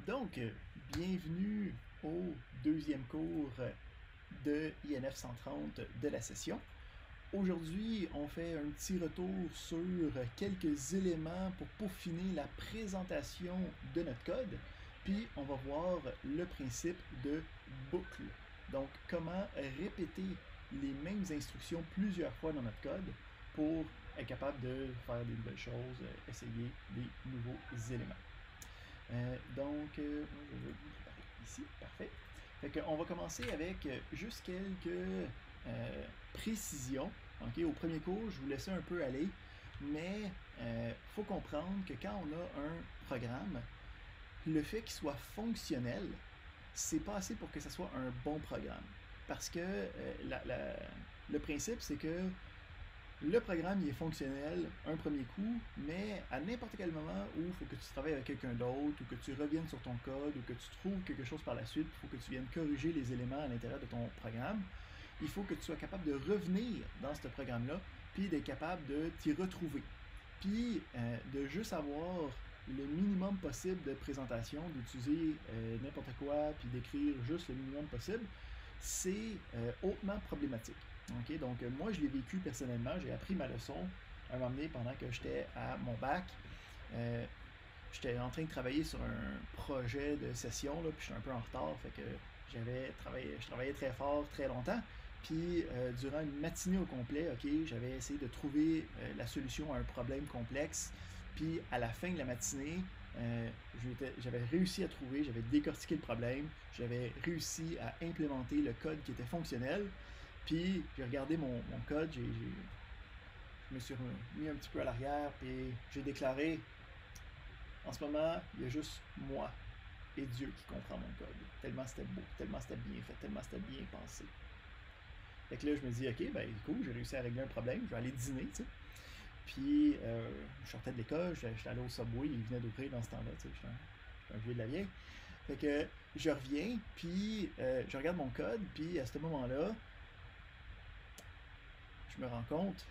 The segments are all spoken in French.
Donc, bienvenue au deuxième cours de INF 130 de la session. Aujourd'hui, on fait un petit retour sur quelques éléments pour peaufiner la présentation de notre code, puis on va voir le principe de boucle. Donc, comment répéter les mêmes instructions plusieurs fois dans notre code pour être capable de faire des nouvelles choses, essayer des nouveaux éléments. Donc, je vais vous préparer ici, parfait. Fait qu'on va commencer avec juste quelques précisions. Okay? Au premier cours, je vous laissais un peu aller, mais il faut comprendre que quand on a un programme, le fait qu'il soit fonctionnel, c'est pas assez pour que ce soit un bon programme. Parce que le principe, c'est que le programme il est fonctionnel un premier coup, mais à n'importe quel moment où il faut que tu travailles avec quelqu'un d'autre, ou que tu reviennes sur ton code, ou que tu trouves quelque chose par la suite, il faut que tu viennes corriger les éléments à l'intérieur de ton programme, il faut que tu sois capable de revenir dans ce programme-là, puis d'être capable de t'y retrouver. Puis de juste avoir le minimum possible de présentation, d'utiliser n'importe quoi, puis d'écrire juste le minimum possible, c'est hautement problématique. Okay? Donc, moi, je l'ai vécu personnellement. J'ai appris ma leçon à un moment donné pendant que j'étais à mon bac. J'étais en train de travailler sur un projet de session, là, puis j'étais un peu en retard. Fait que je travaillais très fort, très longtemps. Puis, durant une matinée au complet, j'avais essayé de trouver la solution à un problème complexe. Puis, à la fin de la matinée, j'avais réussi à trouver, j'avais décortiqué le problème, j'avais réussi à implémenter le code qui était fonctionnel. Puis j'ai regardé mon code, je me suis mis un petit peu à l'arrière, puis j'ai déclaré, en ce moment, il y a juste moi et Dieu qui comprend mon code. Tellement c'était beau, tellement c'était bien fait, tellement c'était bien pensé. Fait que là, je me dis, ok, ben cool, j'ai réussi à régler un problème, je vais aller dîner, tu sais. Puis je sortais de l'école, j'étais allé au Subway, il venait d'ouvrir dans ce temps-là, tu sais, j'étais un vieux de la vieille. Fait que je reviens, puis je regarde mon code, puis à ce moment-là, je me rends compte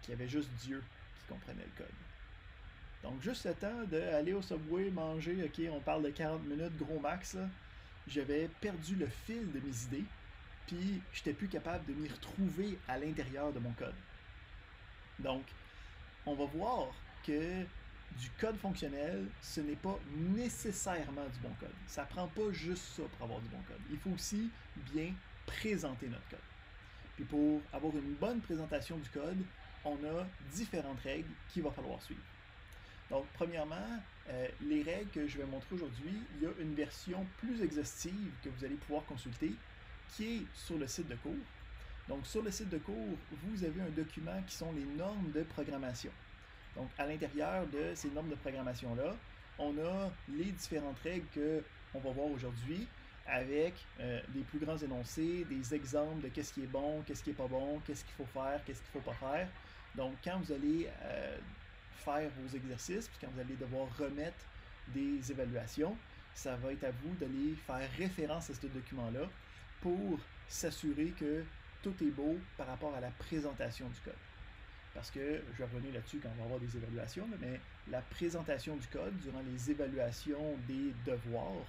qu'il y avait juste Dieu qui comprenait le code. Donc, juste le temps d'aller au Subway, manger, ok, on parle de 40 minutes, gros max, là, j'avais perdu le fil de mes idées, puis j'étais plus capable de m'y retrouver à l'intérieur de mon code. Donc, on va voir que du code fonctionnel, ce n'est pas nécessairement du bon code. Ça prend pas juste ça pour avoir du bon code. Il faut aussi bien présenter notre code. Puis pour avoir une bonne présentation du code, on a différentes règles qu'il va falloir suivre. Donc, premièrement, les règles que je vais montrer aujourd'hui, il y a une version plus exhaustive que vous allez pouvoir consulter qui est sur le site de cours. Donc, sur le site de cours, vous avez un document qui sont les normes de programmation. Donc, à l'intérieur de ces normes de programmation-là, on a les différentes règles qu'on va voir aujourd'hui, avec des plus grands énoncés, des exemples de qu'est-ce qui est bon, qu'est-ce qui n'est pas bon, qu'est-ce qu'il faut faire, qu'est-ce qu'il ne faut pas faire. Donc, quand vous allez faire vos exercices, puis quand vous allez devoir remettre des évaluations, ça va être à vous d'aller faire référence à ce document-là pour s'assurer que tout est beau par rapport à la présentation du code. Parce que, je vais revenir là-dessus quand on va avoir des évaluations, mais la présentation du code durant les évaluations des devoirs,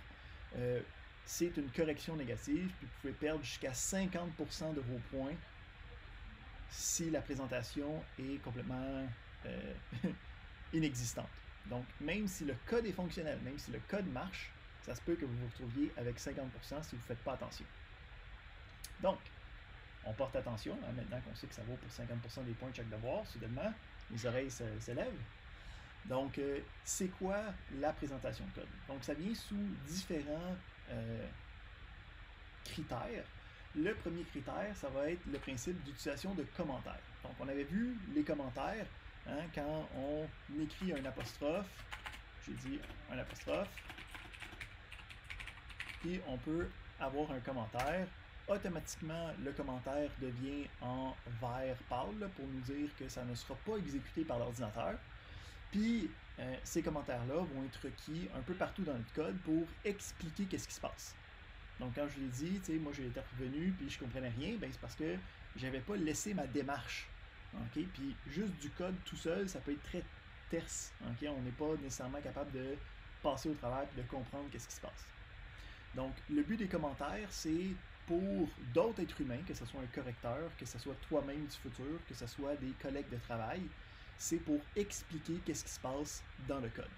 c'est une correction négative, puis vous pouvez perdre jusqu'à 50% de vos points si la présentation est complètement inexistante. Donc, même si le code est fonctionnel, même si le code marche, ça se peut que vous vous retrouviez avec 50% si vous ne faites pas attention. Donc, on porte attention, hein, maintenant qu'on sait que ça vaut pour 50% des points de chaque devoir, soudainement, les oreilles s'élèvent. Donc, c'est quoi la présentation de code? Donc, ça vient sous différents critères. Le premier critère, ça va être le principe d'utilisation de commentaires. Donc, on avait vu les commentaires, hein, quand on écrit un apostrophe, j'ai dit un apostrophe, puis on peut avoir un commentaire. Automatiquement, le commentaire devient en vert pâle pour nous dire que ça ne sera pas exécuté par l'ordinateur. Puis, ces commentaires-là vont être requis un peu partout dans notre code pour expliquer qu'est-ce qui se passe. Donc, quand je l'ai dit, moi j'ai été revenu puis je comprenais rien, ben, c'est parce que j'avais pas laissé ma démarche. Okay? Puis, juste du code tout seul, ça peut être très terse. Okay? On n'est pas nécessairement capable de passer au travers et de comprendre qu'est-ce qui se passe. Donc, le but des commentaires, c'est pour d'autres êtres humains, que ce soit un correcteur, que ce soit toi-même du futur, que ce soit des collègues de travail, c'est pour expliquer qu'est-ce qui se passe dans le code.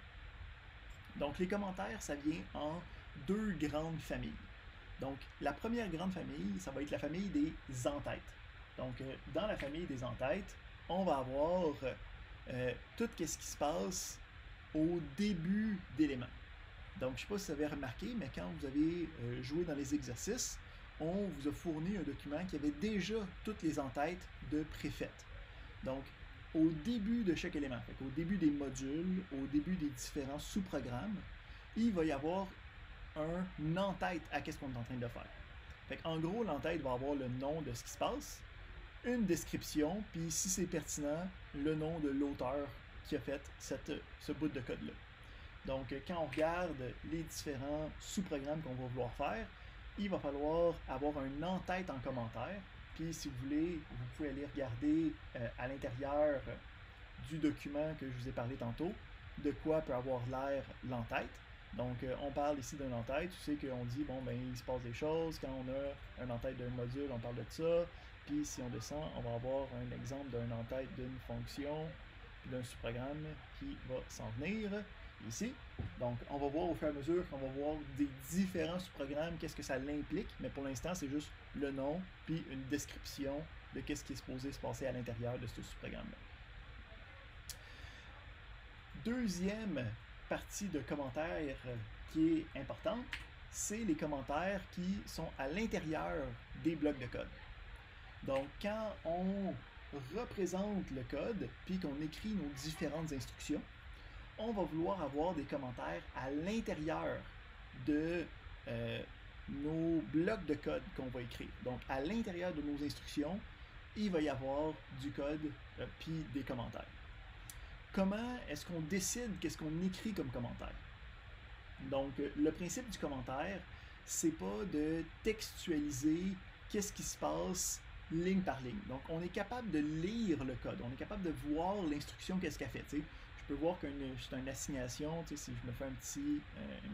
Donc, les commentaires, ça vient en deux grandes familles. Donc, la première grande famille, ça va être la famille des entêtes. Donc, dans la famille des entêtes, on va avoir tout ce qui se passe au début d'éléments. Donc, je ne sais pas si vous avez remarqué, mais quand vous avez joué dans les exercices, on vous a fourni un document qui avait déjà toutes les entêtes de préfaites. Donc, au début de chaque élément, au début des modules, au début des différents sous-programmes, il va y avoir un en-tête à ce qu'on est en train de faire. Fait en gros, l'en-tête va avoir le nom de ce qui se passe, une description, puis si c'est pertinent, le nom de l'auteur qui a fait ce bout de code-là. Donc, quand on regarde les différents sous-programmes qu'on va vouloir faire, il va falloir avoir un en-tête en commentaire. Puis, si vous voulez, vous pouvez aller regarder à l'intérieur du document que je vous ai parlé tantôt, de quoi peut avoir l'air l'en-tête. Donc, on parle ici d'un en-tête. Tu sais qu'on dit, bon, ben, il se passe des choses. Quand on a un en-tête d'un module, on parle de ça. Puis, si on descend, on va avoir un exemple d'un en-tête d'une fonction, puis d'un sous-programme qui va s'en venir ici. Donc, on va voir au fur et à mesure qu'on va voir des différents sous-programmes, qu'est-ce que ça l'implique, mais pour l'instant, c'est juste le nom, puis une description de qu'est-ce qui est supposé se passer à l'intérieur de ce sous-programme-là. Deuxième partie de commentaires qui est importante, c'est les commentaires qui sont à l'intérieur des blocs de code. Donc, quand on représente le code, puis qu'on écrit nos différentes instructions, on va vouloir avoir des commentaires à l'intérieur de nos blocs de code qu'on va écrire. Donc, à l'intérieur de nos instructions, il va y avoir du code puis des commentaires. Comment est-ce qu'on décide qu'est-ce qu'on écrit comme commentaire? Donc, le principe du commentaire, c'est pas de textualiser qu'est-ce qui se passe ligne par ligne. Donc, on est capable de lire le code, on est capable de voir l'instruction, qu'est-ce qu'elle fait. T'sais. Je peux voir que c'est une assignation, si je me fais une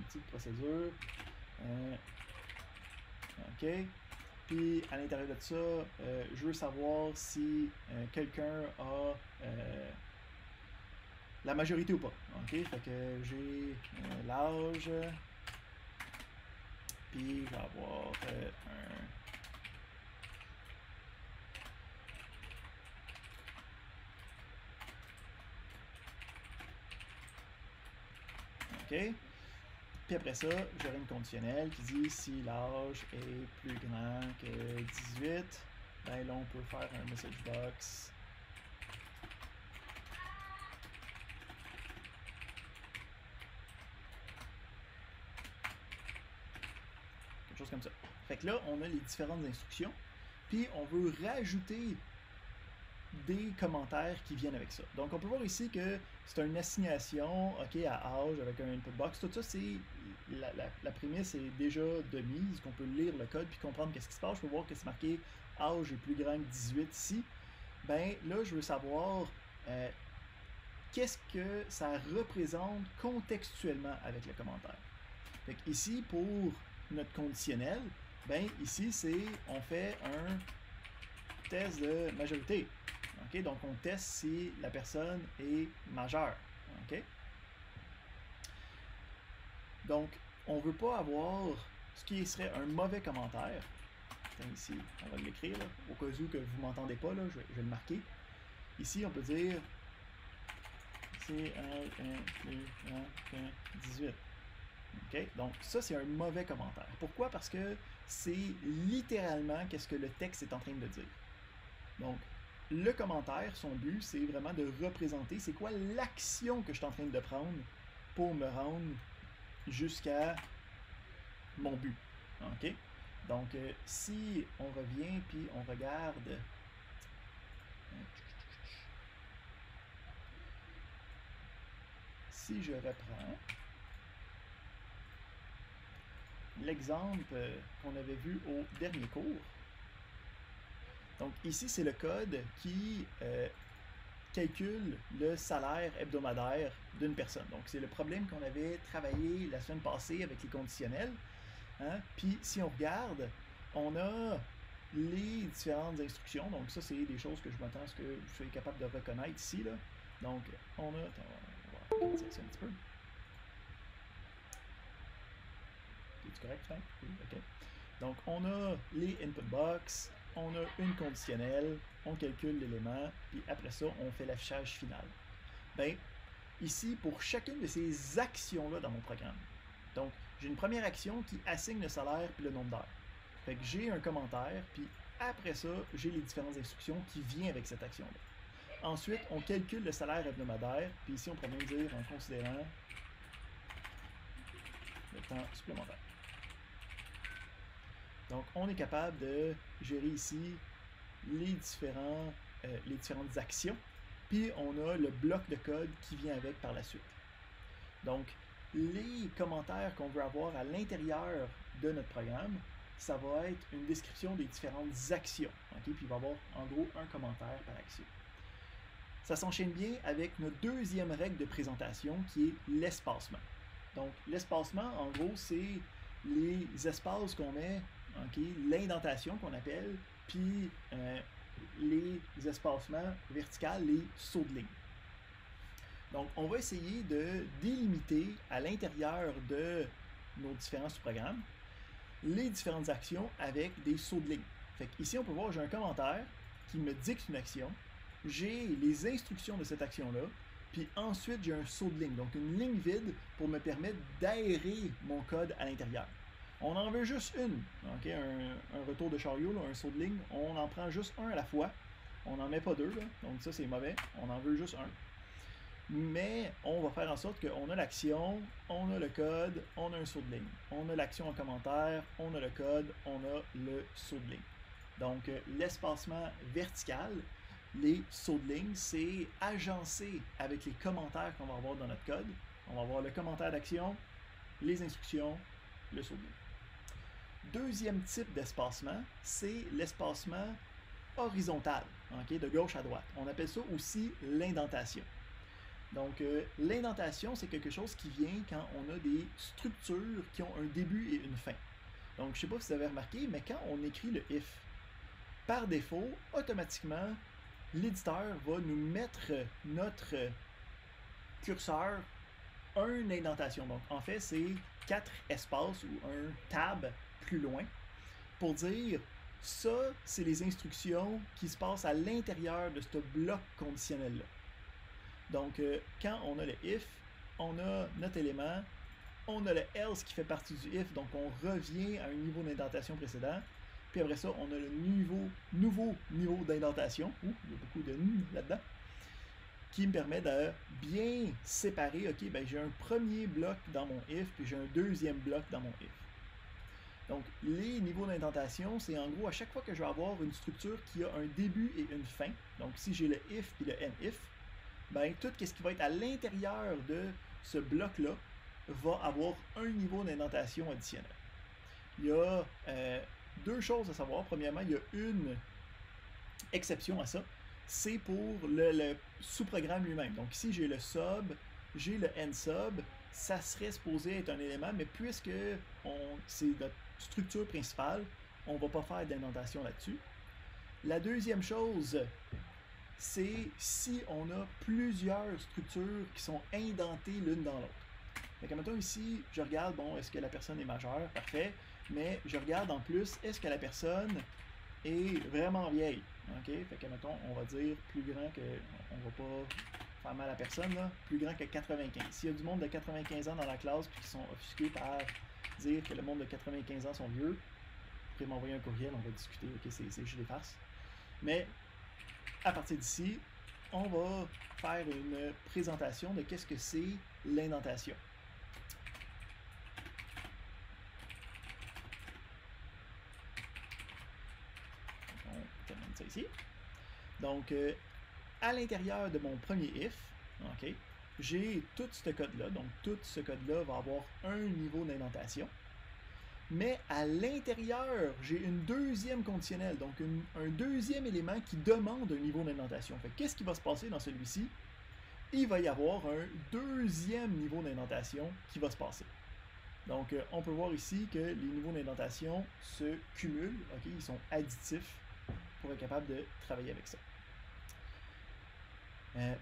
petite procédure. OK. Puis, à l'intérieur de ça, je veux savoir si quelqu'un a la majorité ou pas. OK. Fait que j'ai l'âge. Puis, je vais avoir un... OK. Puis après ça, j'aurai une conditionnelle qui dit si l'âge est plus grand que 18, ben là on peut faire un message box. Quelque chose comme ça. Fait que là, on a les différentes instructions, puis on veut rajouter des commentaires qui viennent avec ça. Donc, on peut voir ici que c'est une assignation à âge avec un input box. Tout ça, c'est la prémisse est déjà de mise, qu'on peut lire le code puis comprendre qu'est-ce qui se passe. Je peux voir que c'est marqué âge est plus grand que 18 ici. Ben là, je veux savoir qu'est-ce que ça représente contextuellement avec le commentaire. Fait que ici, pour notre conditionnel, ben ici, on fait un test de majorité. Okay? Donc, on teste si la personne est majeure. Okay? Donc, on ne veut pas avoir ce qui serait un mauvais commentaire. Ici, on va l'écrire, au cas où que vous ne m'entendez pas, là, je vais le marquer. Ici, on peut dire c'est plus grand que 18. Okay? Donc, ça, c'est un mauvais commentaire. Pourquoi? Parce que c'est littéralement qu'est-ce que le texte est en train de dire. Donc, le commentaire, son but, c'est vraiment de représenter c'est quoi l'action que je suis en train de prendre pour me rendre jusqu'à mon but. OK? Donc, si on revient puis on regarde si je reprends l'exemple qu'on avait vu au dernier cours. Donc ici, c'est le code qui calcule le salaire hebdomadaire d'une personne. Donc, c'est le problème qu'on avait travaillé la semaine passée avec les conditionnels. Hein? Puis, si on regarde, on a les différentes instructions. Donc, ça, c'est des choses que je m'attends à ce que vous soyez capable de reconnaître ici. Là. Donc, on a... Attends, on va ça un petit peu. C'est correct, Frank? Oui, OK. Donc, on a les input box, on a une conditionnelle, on calcule l'élément, puis après ça, on fait l'affichage final. Bien, ici, pour chacune de ces actions-là dans mon programme, donc, j'ai une première action qui assigne le salaire puis le nombre d'heures. Fait que j'ai un commentaire, puis après ça, j'ai les différentes instructions qui viennent avec cette action-là. Ensuite, on calcule le salaire hebdomadaire, puis ici, on pourrait même dire en considérant le temps supplémentaire. Donc, on est capable de gérer ici les différentes actions, puis on a le bloc de code qui vient avec par la suite. Donc, les commentaires qu'on veut avoir à l'intérieur de notre programme, ça va être une description des différentes actions. Okay? Puis il va y avoir en gros un commentaire par action. Ça s'enchaîne bien avec notre deuxième règle de présentation qui est l'espacement. Donc, l'espacement, en gros, c'est les espaces qu'on met, okay, l'indentation qu'on appelle, puis les espacements verticaux, les sauts de ligne. Donc, on va essayer de délimiter à l'intérieur de nos différents sous-programmes les différentes actions avec des sauts de ligne. Fait qu'ici, on peut voir, j'ai un commentaire qui me dicte une action, j'ai les instructions de cette action-là, puis ensuite, j'ai un saut de ligne, donc une ligne vide pour me permettre d'aérer mon code à l'intérieur. On en veut juste une, okay? un retour de chariot, là, un saut de ligne, on en prend juste un à la fois, on n'en met pas deux, là, donc ça c'est mauvais, on en veut juste un. Mais on va faire en sorte qu'on a l'action, on a le code, on a un saut de ligne. On a l'action en commentaire, on a le code, on a le saut de ligne. Donc, l'espacement vertical, les sauts de ligne, c'est agencé avec les commentaires qu'on va avoir dans notre code. On va avoir le commentaire d'action, les instructions, le saut de ligne. Deuxième type d'espacement, c'est l'espacement horizontal, okay, de gauche à droite. On appelle ça aussi l'indentation. Donc, l'indentation, c'est quelque chose qui vient quand on a des structures qui ont un début et une fin. Donc, je ne sais pas si vous avez remarqué, mais quand on écrit le if, par défaut, automatiquement, l'éditeur va nous mettre notre curseur une indentation. Donc, en fait, c'est 4 espaces ou un tab plus loin pour dire ça, c'est les instructions qui se passent à l'intérieur de ce bloc conditionnel-là. Donc, quand on a le if, on a notre élément, on a le else qui fait partie du if, donc on revient à un niveau d'indentation précédent. Puis après ça, on a le nouveau niveau d'indentation, il y a beaucoup de n là-dedans, qui me permet de bien séparer, ok, ben j'ai un premier bloc dans mon if, puis j'ai un deuxième bloc dans mon if. Donc, les niveaux d'indentation, c'est en gros à chaque fois que je vais avoir une structure qui a un début et une fin. Donc, si j'ai le if puis le end-if, ben, tout ce qui va être à l'intérieur de ce bloc-là va avoir un niveau d'indentation additionnel. Il y a deux choses à savoir. Premièrement, il y a une exception à ça. C'est pour le sous-programme lui-même. Donc ici, j'ai le sub, j'ai le end sub. Ça serait supposé être un élément, mais puisque c'est notre structure principale, on ne va pas faire d'indentation là-dessus. La deuxième chose, c'est si on a plusieurs structures qui sont indentées l'une dans l'autre. Fait que, mettons ici, je regarde, bon, est-ce que la personne est majeure? Parfait. Mais je regarde en plus, est-ce que la personne est vraiment vieille? OK? Fait que, mettons, on va dire plus grand que... On va pas faire mal à personne, là. Plus grand que 95. S'il y a du monde de 95 ans dans la classe puis qui sont offusqués par dire que le monde de 95 ans sont vieux, vous pouvez m'envoyer un courriel, on va discuter. OK? C'est juste des farces. Mais... à partir d'ici, on va faire une présentation de qu'est-ce que c'est l'indentation. On termine ça ici. Donc, à l'intérieur de mon premier if, okay, j'ai tout ce code-là. Donc, tout ce code-là va avoir un niveau d'indentation. Mais à l'intérieur, j'ai une deuxième conditionnelle, donc un deuxième élément qui demande un niveau d'indentation. Fait qu'est-ce qui va se passer dans celui-ci? Il va y avoir un deuxième niveau d'indentation qui va se passer. Donc, on peut voir ici que les niveaux d'indentation se cumulent, okay? Ils sont additifs pour être capable de travailler avec ça.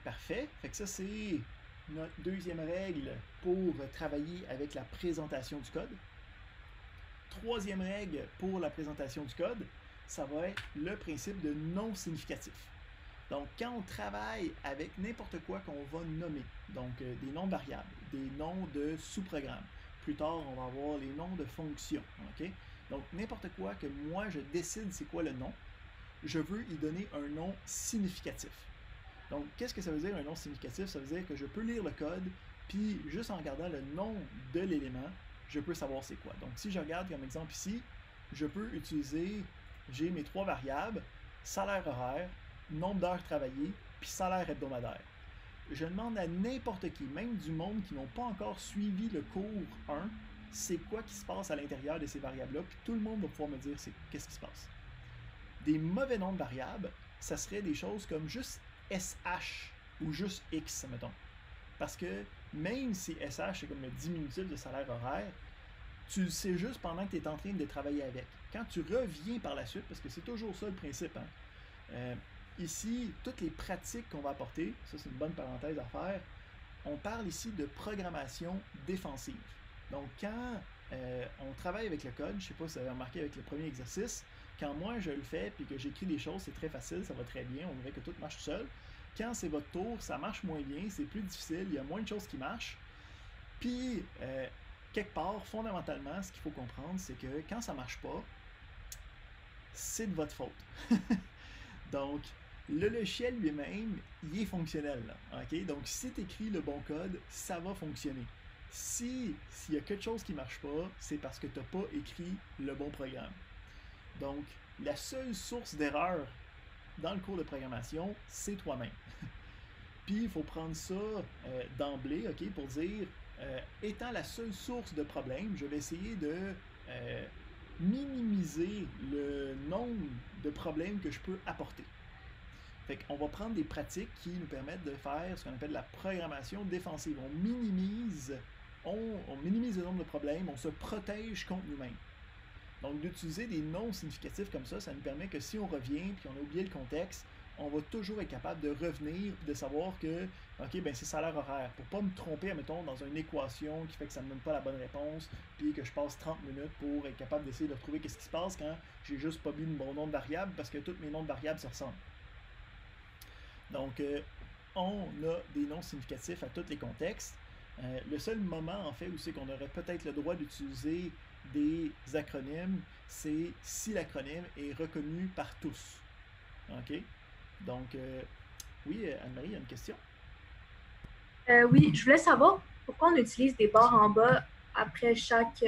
Parfait. Fait que ça, c'est notre deuxième règle pour travailler avec la présentation du code. Troisième règle pour la présentation du code, ça va être le principe de non significatif. Donc, quand on travaille avec n'importe quoi qu'on va nommer, donc des noms de variables, des noms de sous-programmes, plus tard, on va avoir les noms de fonctions, ok? Donc, n'importe quoi que moi, je décide c'est quoi le nom, je veux y donner un nom significatif. Donc, qu'est-ce que ça veut dire un nom significatif? Ça veut dire que je peux lire le code, puis juste en regardant le nom de l'élément, je peux savoir c'est quoi. Donc, si je regarde comme exemple ici, je peux utiliser, j'ai mes trois variables, salaire horaire, nombre d'heures travaillées, puis salaire hebdomadaire. Je demande à n'importe qui, même du monde qui n'ont pas encore suivi le cours 1, c'est quoi qui se passe à l'intérieur de ces variables-là, puis tout le monde va pouvoir me dire qu'est-ce qui se passe. Des mauvais noms de variables, ça serait des choses comme juste SH ou juste X, mettons. Parce que même si SH c'est comme le diminutif de salaire horaire, tu le sais juste pendant que tu es en train de travailler avec. Quand tu reviens par la suite, parce que c'est toujours ça le principe, hein, ici, toutes les pratiques qu'on va apporter, ça c'est une bonne parenthèse à faire, on parle ici de programmation défensive. Donc quand on travaille avec le code, je ne sais pas si vous avez remarqué avec le premier exercice, quand moi je le fais et que j'écris des choses, c'est très facile, ça va très bien, on dirait que tout marche tout seul. Quand c'est votre tour, ça marche moins bien, c'est plus difficile, il y a moins de choses qui marchent. Puis, quelque part, fondamentalement, ce qu'il faut comprendre, c'est que quand ça marche pas, c'est de votre faute. Donc, le logiciel lui-même, il est fonctionnel. Là, okay? Donc, si tu écris le bon code, ça va fonctionner. S'il y a quelque chose qui ne marche pas, c'est parce que tu n'as pas écrit le bon programme. Donc, la seule source d'erreur dans le cours de programmation, c'est toi-même. Puis, il faut prendre ça d'emblée, okay, pour dire, étant la seule source de problème, je vais essayer de minimiser le nombre de problèmes que je peux apporter. Fait qu'on va prendre des pratiques qui nous permettent de faire ce qu'on appelle la programmation défensive. On minimise le nombre de problèmes, on se protège contre nous-mêmes. Donc, d'utiliser des noms significatifs comme ça nous permet que si on revient et qu'on a oublié le contexte, on va toujours être capable de revenir, de savoir que, ok, ben c'est salaire horaire. Pour pas me tromper, admettons, dans une équation qui fait que ça ne me donne pas la bonne réponse, puis que je passe 30 minutes pour être capable d'essayer de retrouver qu'est-ce qui se passe quand j'ai juste pas mis le bon nom de variable parce que tous mes noms de variables se ressemblent. Donc, on a des noms significatifs à tous les contextes. Le seul moment, en fait, où c'est qu'on aurait peut-être le droit d'utiliser des acronymes, c'est si l'acronyme est reconnu par tous. OK? Donc, oui, Anne-Marie, il y a une question? Oui, je voulais savoir pourquoi on utilise des barres en bas après chaque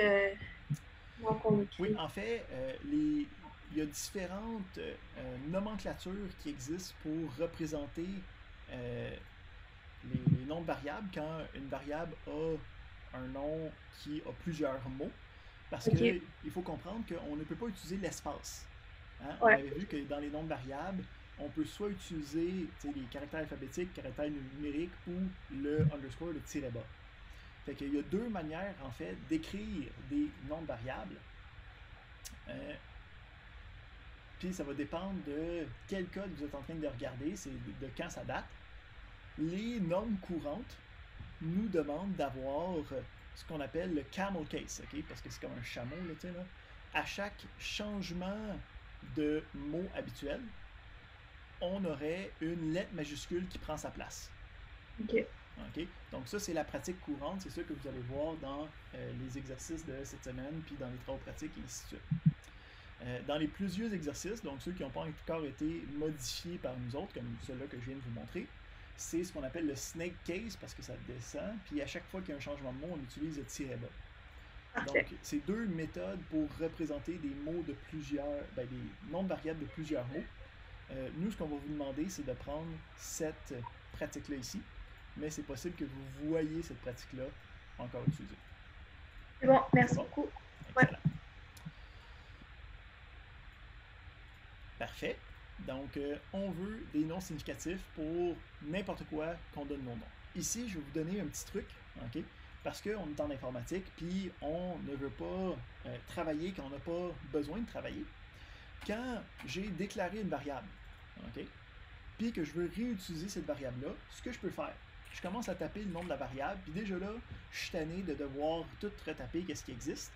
nom qu'on écrit. Oui, en fait, il y a différentes nomenclatures qui existent pour représenter les noms de variables quand une variable a un nom qui a plusieurs mots. Parce qu'il faut comprendre qu'on ne peut pas utiliser l'espace. Hein? On avait vu que dans les noms de variables, on peut soit utiliser les caractères alphabétiques, caractères numériques ou le underscore, le tiret bas. Fait qu'il y a deux manières, en fait, d'écrire des noms de variables. Puis ça va dépendre de quel code vous êtes en train de regarder, c'est de quand ça date. Les normes courantes nous demandent d'avoir ce qu'on appelle le camel case, okay? Parce que c'est comme un chameau, là, là. À chaque changement de mot habituel, on aurait une lettre majuscule qui prend sa place. OK. Donc ça, c'est la pratique courante, c'est ça que vous allez voir dans les exercices de cette semaine, puis dans les travaux pratiques, et ainsi de suite. Dans les plusieurs exercices, donc ceux qui n'ont pas encore été modifiés par nous autres, comme ceux-là que je viens de vous montrer, c'est ce qu'on appelle le snake case, parce que ça descend, puis à chaque fois qu'il y a un changement de mot, on utilise le tiret bas. Donc, c'est deux méthodes pour représenter des mots de plusieurs, des noms de variables de plusieurs mots. Nous, ce qu'on va vous demander, c'est de prendre cette pratique-là ici, mais c'est possible que vous voyez cette pratique-là encore utilisée. C'est bon, merci beaucoup. Excellent. Parfait. Donc, on veut des noms significatifs pour n'importe quoi qu'on donne nos noms. Ici, je vais vous donner un petit truc, ok? Parce qu'on est en informatique, puis on ne veut pas travailler quand on n'a pas besoin de travailler. Quand j'ai déclaré une variable, ok? Puis que je veux réutiliser cette variable-là, ce que je peux faire, je commence à taper le nom de la variable, puis déjà là, je suis tanné de devoir tout retaper qu'est-ce qui existe.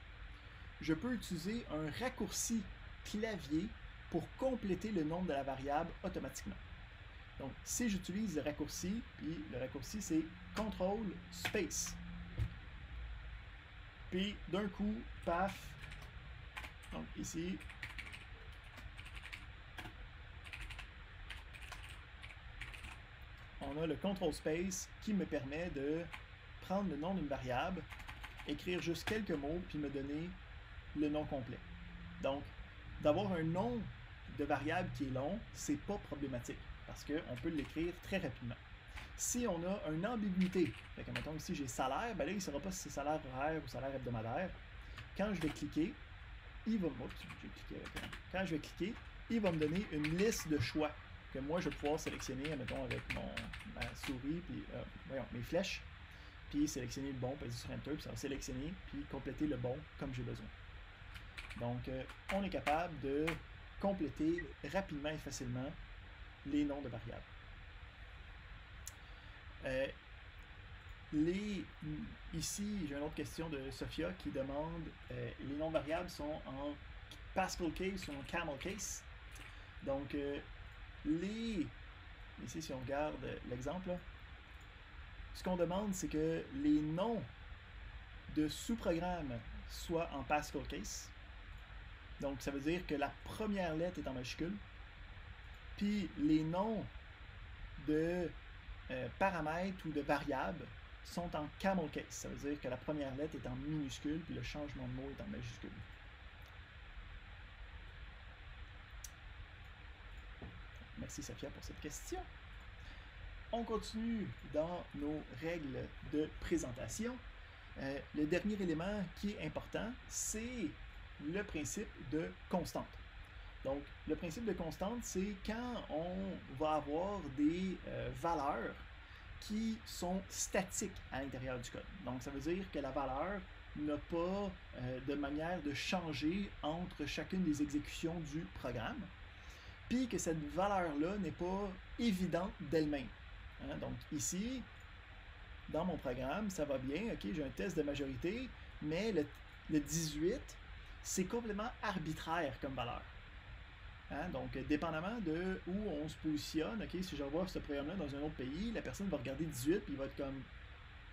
Je peux utiliser un raccourci clavier pour compléter le nom de la variable automatiquement. Donc, si j'utilise le raccourci, puis le raccourci c'est CTRL space. Puis d'un coup, paf, donc ici, on a le CTRL space qui me permet de prendre le nom d'une variable, écrire juste quelques mots, puis me donner le nom complet. Donc, d'avoir un nom de variable qui est long, c'est pas problématique, parce qu'on peut l'écrire très rapidement. Si on a une ambiguïté, fait que mettons ici j'ai salaire, ben là il ne saura pas si c'est salaire horaire ou salaire hebdomadaire. Quand je vais cliquer, il va quand je vais cliquer, il va me donner une liste de choix que moi je vais pouvoir sélectionner, mettons avec ma souris, puis mes flèches, puis sélectionner le bon, puis sur Enter, puis ça va sélectionner, puis compléter le bon comme j'ai besoin. Donc on est capable de compléter rapidement et facilement les noms de variables. Ici, j'ai une autre question de Sophia qui demande les noms de variables sont en Pascal case ou en camel case. Donc, ici, si on regarde l'exemple, ce qu'on demande, c'est que les noms de sous-programmes soient en Pascal case. Donc, ça veut dire que la première lettre est en majuscule. Puis, les noms de paramètres ou de variables sont en camel case. Ça veut dire que la première lettre est en minuscule, puis le changement de mot est en majuscule. Merci Sophia pour cette question. On continue dans nos règles de présentation. Le dernier élément qui est important, c'est le principe de constante. Donc, le principe de constante, c'est quand on va avoir des valeurs qui sont statiques à l'intérieur du code. Donc, ça veut dire que la valeur n'a pas de manière de changer entre chacune des exécutions du programme, puis que cette valeur-là n'est pas évidente d'elle-même. Hein? Donc, ici, dans mon programme, ça va bien, ok, j'ai un test de majorité, mais le 18, c'est complètement arbitraire comme valeur. Hein? Donc, dépendamment de où on se positionne, okay, si je revois ce programme-là dans un autre pays, la personne va regarder 18 puis il va être comme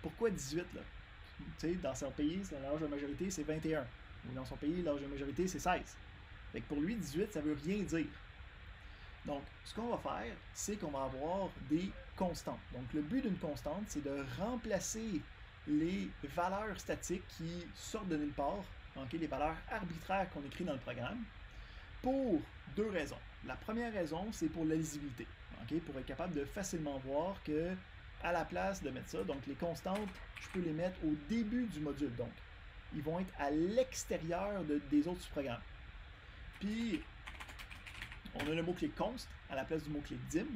pourquoi 18 là? Tu sais, dans son pays, l'âge de majorité c'est 21. Ou dans son pays, l'âge de majorité c'est 16. Fait que pour lui, 18, ça veut rien dire. Donc, ce qu'on va faire, c'est qu'on va avoir des constantes. Donc, le but d'une constante, c'est de remplacer les valeurs statiques qui sortent de nulle part, okay, les valeurs arbitraires qu'on écrit dans le programme, pour deux raisons. La première raison, c'est pour la lisibilité, okay? Pour être capable de facilement voir que, à la place de mettre ça, donc les constantes, je peux les mettre au début du module. Donc, ils vont être à l'extérieur des autres sous-programmes. Puis, on a le mot-clé const à la place du mot-clé dim.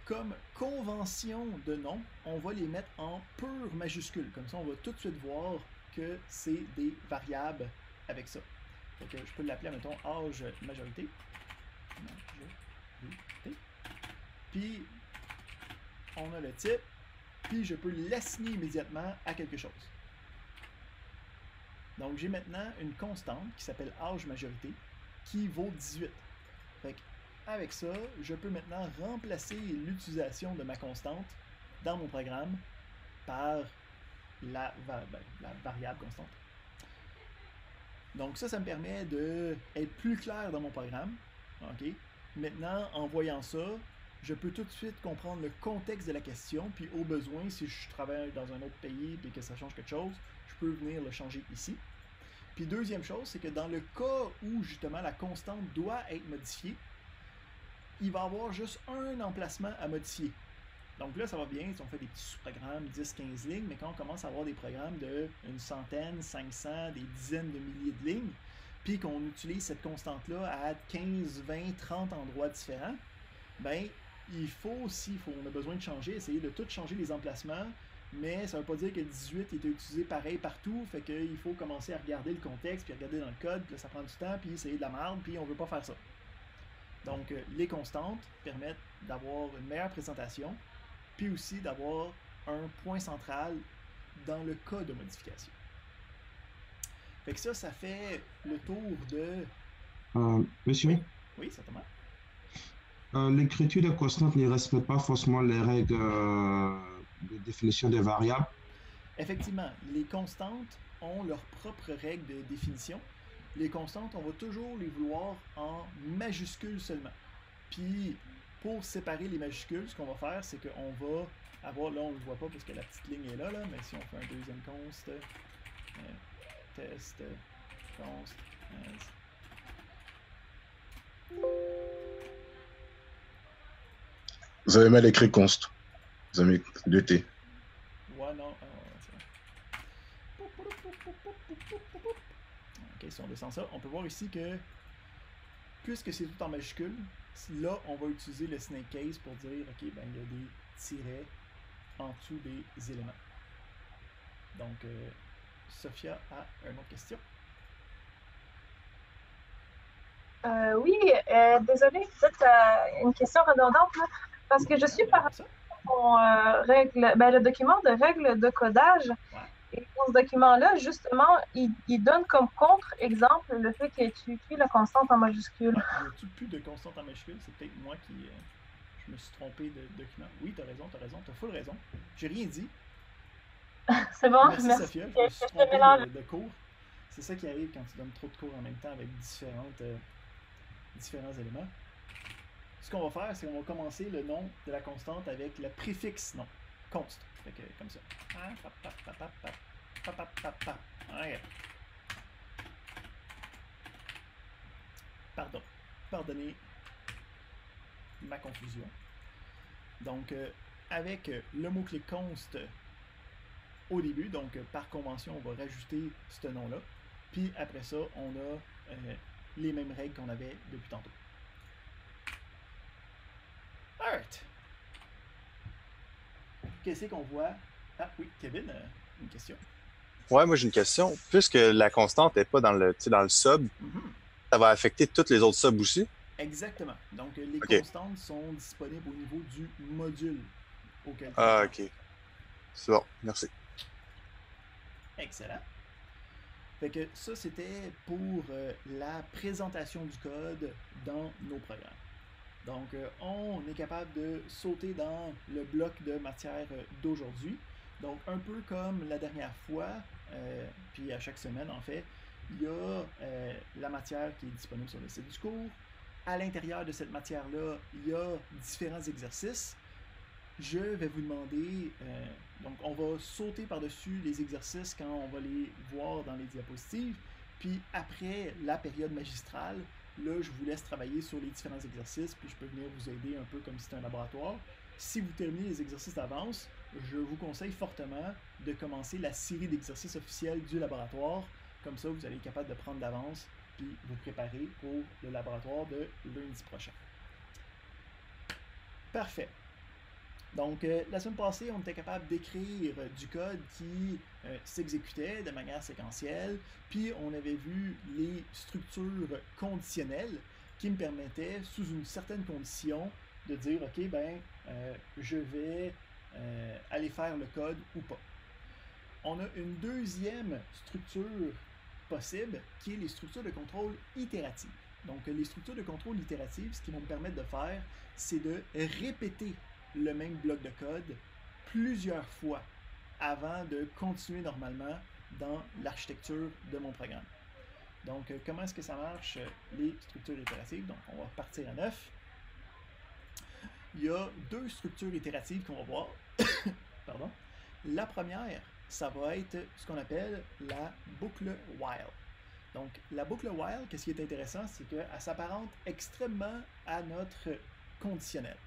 Comme convention de nom, on va les mettre en pure majuscule. Comme ça, on va tout de suite voir que c'est des variables avec ça. Donc, je peux l'appeler, mettons, âge majorité. Puis, on a le type. Puis, je peux l'assigner immédiatement à quelque chose. Donc, j'ai maintenant une constante qui s'appelle âge majorité qui vaut 18. Fait avec ça, je peux maintenant remplacer l'utilisation de ma constante dans mon programme par la variable constante. Donc ça me permet d'être plus clair dans mon programme. Okay? Maintenant, en voyant ça, je peux tout de suite comprendre le contexte de la question, puis au besoin, si je travaille dans un autre pays et que ça change quelque chose, je peux venir le changer ici. Puis deuxième chose, c'est que dans le cas où justement la constante doit être modifiée, il va y avoir juste un emplacement à modifier. Donc là, ça va bien, si on fait des petits sous-programmes, 10-15 lignes, mais quand on commence à avoir des programmes de une centaine, 500, des dizaines de milliers de lignes, puis qu'on utilise cette constante-là à 15, 20, 30 endroits différents, ben il faut, si on a besoin de changer, essayer de tout changer les emplacements, mais ça veut pas dire que le 18 est utilisé pareil partout, fait qu'il faut commencer à regarder le contexte, puis regarder dans le code, puis là, ça prend du temps, puis c'est de la merde, puis on veut pas faire ça. Donc, les constantes permettent d'avoir une meilleure présentation, puis aussi d'avoir un point central dans le cas de modification. Fait que ça fait le tour de... Monsieur, Oui, certainement. l'écriture des constantes ne respecte pas forcément les règles de définition des variables. Effectivement, les constantes ont leurs propres règles de définition. Les constantes, on va toujours les vouloir en majuscules seulement. Puis, pour séparer les majuscules, ce qu'on va faire, c'est qu'on va avoir, là on ne le voit pas parce que la petite ligne est là, mais si on fait un deuxième const, test, const, Vous avez mal écrit const. Vous avez mis 2T. Ouais, non. Ok, si on descend ça, on peut voir ici que, puisque c'est tout en majuscule, là, on va utiliser le snake case pour dire, ok, ben il y a des tirets en dessous des éléments. Donc, Sophia a une autre question. Oui, désolée, peut-être une question redondante, là, parce que je suis par mon le document de règles de codage. Ouais. Et dans ce document-là, justement, il donne comme contre-exemple le fait que tu écris la constante en majuscule. Ouais, il n'y a plus de constante en majuscule, c'est peut-être moi qui je me suis trompé de document. Oui, t'as full raison. J'ai rien dit. C'est bon, merci. Sophia, je me suis trompé de cours. C'est ça qui arrive quand tu donnes trop de cours en même temps avec différents éléments. Ce qu'on va faire, c'est qu'on va commencer le nom de la constante avec le préfixe nom. Const. Fait que, comme ça. Ouais. Pardonnez ma confusion. Donc, avec le mot-clé const au début, donc par convention, on va rajouter ce nom-là. Puis après ça, on a les mêmes règles qu'on avait depuis tantôt. Alright. Qu'est-ce qu'on voit? Ah oui, Kevin, une question. Ouais, moi j'ai une question. Puisque la constante n'est pas dans le sub, ça va affecter toutes les autres subs aussi? Exactement. Donc, les constantes sont disponibles au niveau du module auquel tu Ah, ok. C'est bon, merci. Excellent. Fait que ça, c'était pour la présentation du code dans nos programmes. Donc, on est capable de sauter dans le bloc de matière d'aujourd'hui. Donc, un peu comme la dernière fois, puis à chaque semaine, en fait, il y a la matière qui est disponible sur le site du cours. À l'intérieur de cette matière-là, il y a différents exercices. Je vais vous demander, donc on va sauter par-dessus les exercices quand on va les voir dans les diapositives. Puis après la période magistrale, là, je vous laisse travailler sur les différents exercices, puis je peux venir vous aider un peu comme si c'était un laboratoire. Si vous terminez les exercices d'avance, je vous conseille fortement de commencer la série d'exercices officiels du laboratoire. Comme ça, vous allez être capable de prendre d'avance puis vous préparer pour le laboratoire de lundi prochain. Parfait. Donc, la semaine passée, on était capable d'écrire du code qui s'exécutait de manière séquentielle, puis on avait vu les structures conditionnelles qui me permettaient, sous une certaine condition, de dire, OK, ben, je vais aller faire le code ou pas. On a une deuxième structure possible, qui est les structures de contrôle itératives. Donc, les structures de contrôle itératives, ce qui vont me permettre de faire, c'est de répéter le même bloc de code plusieurs fois avant de continuer normalement dans l'architecture de mon programme. Donc, comment est-ce que ça marche, les structures itératives? Donc, on va repartir à 9. Il y a deux structures itératives qu'on va voir. Pardon. La première, ça va être ce qu'on appelle la boucle while. Donc, la boucle while, qu'est-ce qui est intéressant, c'est qu'elle s'apparente extrêmement à notre conditionnel.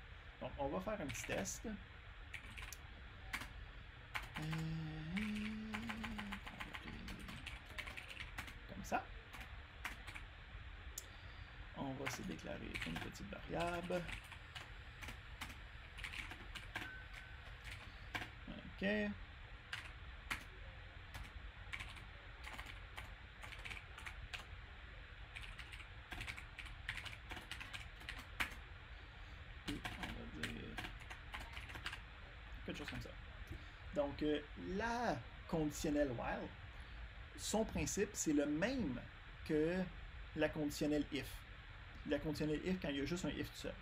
Donc, on va faire un petit test. Comme ça. c'est déclarer une petite variable. OK. Et on va dire quelque chose comme ça. Donc, la conditionnelle while, son principe, c'est le même que la conditionnelle if. La conditionnelle if quand il y a juste un if tout seul.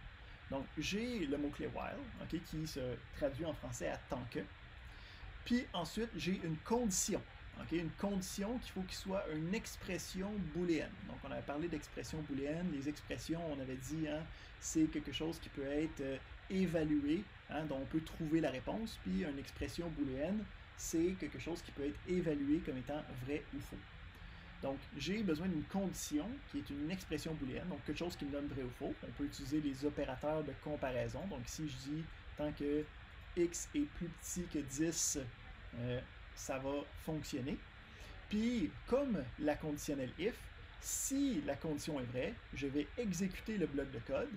Donc, j'ai le mot-clé while, okay, qui se traduit en français à tant que. Puis ensuite, j'ai une condition. Okay, une condition qu'il faut qu'il soit une expression booléenne. Donc, on avait parlé d'expression booléenne. Les expressions, on avait dit, hein, c'est quelque chose qui peut être évalué, hein, dont on peut trouver la réponse. Puis, une expression booléenne, c'est quelque chose qui peut être évalué comme étant vrai ou faux. Donc, j'ai besoin d'une condition qui est une expression booléenne, donc quelque chose qui me donne vrai ou faux. On peut utiliser les opérateurs de comparaison. Donc, ici, je dis tant que x est plus petit que 10, ça va fonctionner. Puis, comme la conditionnelle if, si la condition est vraie, je vais exécuter le bloc de code.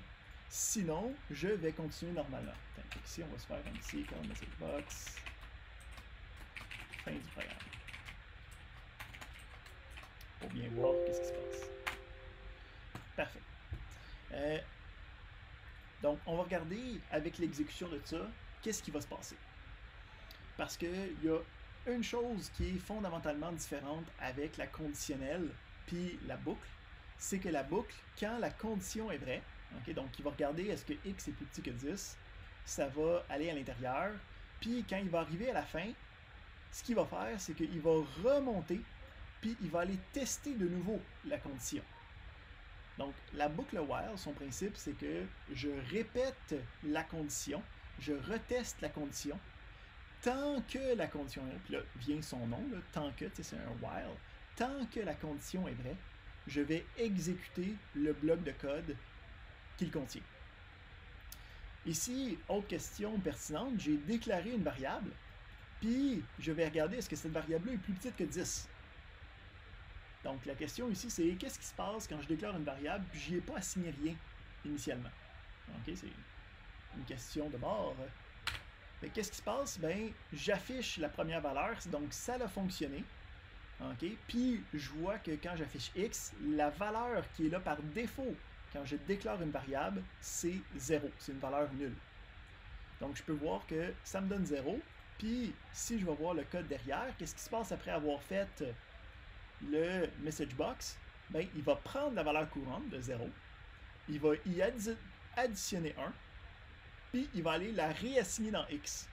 Sinon, je vais continuer normalement. Donc, ici, on va se faire un petit comme message box. Fin du programme. Pour bien voir qu'est-ce qui se passe. Parfait. Donc, on va regarder avec l'exécution de ça, qu'est-ce qui va se passer. Parce qu'il y a une chose qui est fondamentalement différente avec la conditionnelle puis la boucle, c'est que la boucle, quand la condition est vraie, okay, donc il va regarder est-ce que x est plus petit que 10, ça va aller à l'intérieur, puis quand il va arriver à la fin, ce qu'il va faire, c'est qu'il va remonter, puis il va aller tester de nouveau la condition. Donc, la boucle while, son principe, c'est que je répète la condition, je reteste la condition, tant que la condition est, puis là vient son nom, là, tant que, c'est un while, tant que la condition est vraie, je vais exécuter le bloc de code qu'il contient. Ici, autre question pertinente, j'ai déclaré une variable, puis je vais regarder est-ce que cette variable-là est plus petite que 10. Donc la question ici, c'est qu'est-ce qui se passe quand je déclare une variable, puis je n'y ai pas assigné rien initialement. Ok, c'est une question de bord. Mais qu'est-ce qui se passe? Ben, j'affiche la première valeur, donc ça a fonctionné. Okay? Puis je vois que quand j'affiche x, la valeur qui est là par défaut quand je déclare une variable, c'est 0. C'est une valeur nulle. Donc je peux voir que ça me donne 0. Puis si je vais voir le code derrière, qu'est-ce qui se passe après avoir fait le message box? Ben, il va prendre la valeur courante de 0. Il va y additionner 1. Puis il va aller la réassigner dans x.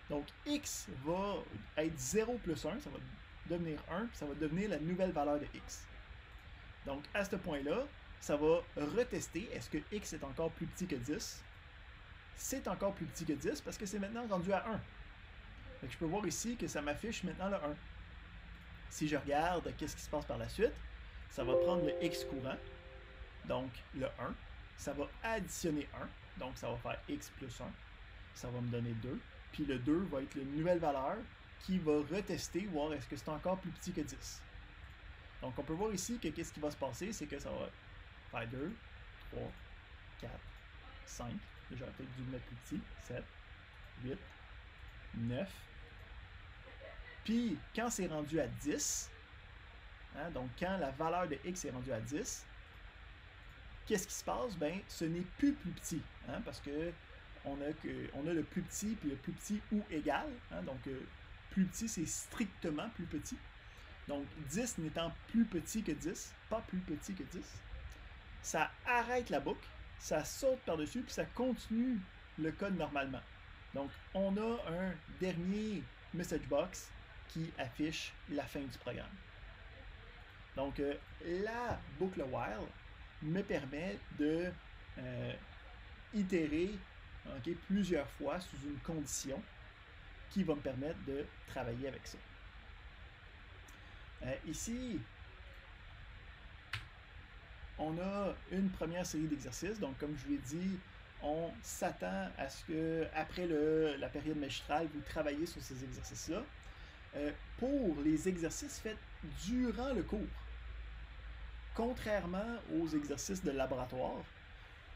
Donc x va être 0 plus 1, ça va devenir 1, puis ça va devenir la nouvelle valeur de x. Donc à ce point-là, ça va retester, est-ce que x est encore plus petit que 10? C'est encore plus petit que 10 parce que c'est maintenant rendu à 1. Donc je peux voir ici que ça m'affiche maintenant le 1. Si je regarde qu'est-ce qui se passe par la suite, ça va prendre le x courant, donc le 1, ça va additionner 1, donc ça va faire x plus 1, ça va me donner 2, puis le 2 va être une nouvelle valeur qui va retester, voir est-ce que c'est encore plus petit que 10. Donc on peut voir ici que qu'est-ce qui va se passer, c'est que ça va faire 2, 3, 4, 5, j'aurais peut-être dû le mettre plus petit, 7, 8, 9, puis quand c'est rendu à 10, hein, donc quand la valeur de x est rendue à 10, qu'est-ce qui se passe? Ben, ce n'est plus petit, hein, parce que on a le plus petit, puis le plus petit ou égal, hein, donc plus petit, c'est strictement plus petit. Donc 10 n'étant plus petit que 10, pas plus petit que 10, ça arrête la boucle, ça saute par-dessus, puis ça continue le code normalement. Donc on a un dernier message box qui affiche la fin du programme. Donc la boucle while me permet de itérer plusieurs fois sous une condition qui va me permettre de travailler avec ça. Ici, on a une première série d'exercices. Donc, comme je vous l'ai dit, on s'attend à ce que, après la période magistrale, vous travaillez sur ces exercices-là. Pour les exercices faits durant le cours, contrairement aux exercices de laboratoire,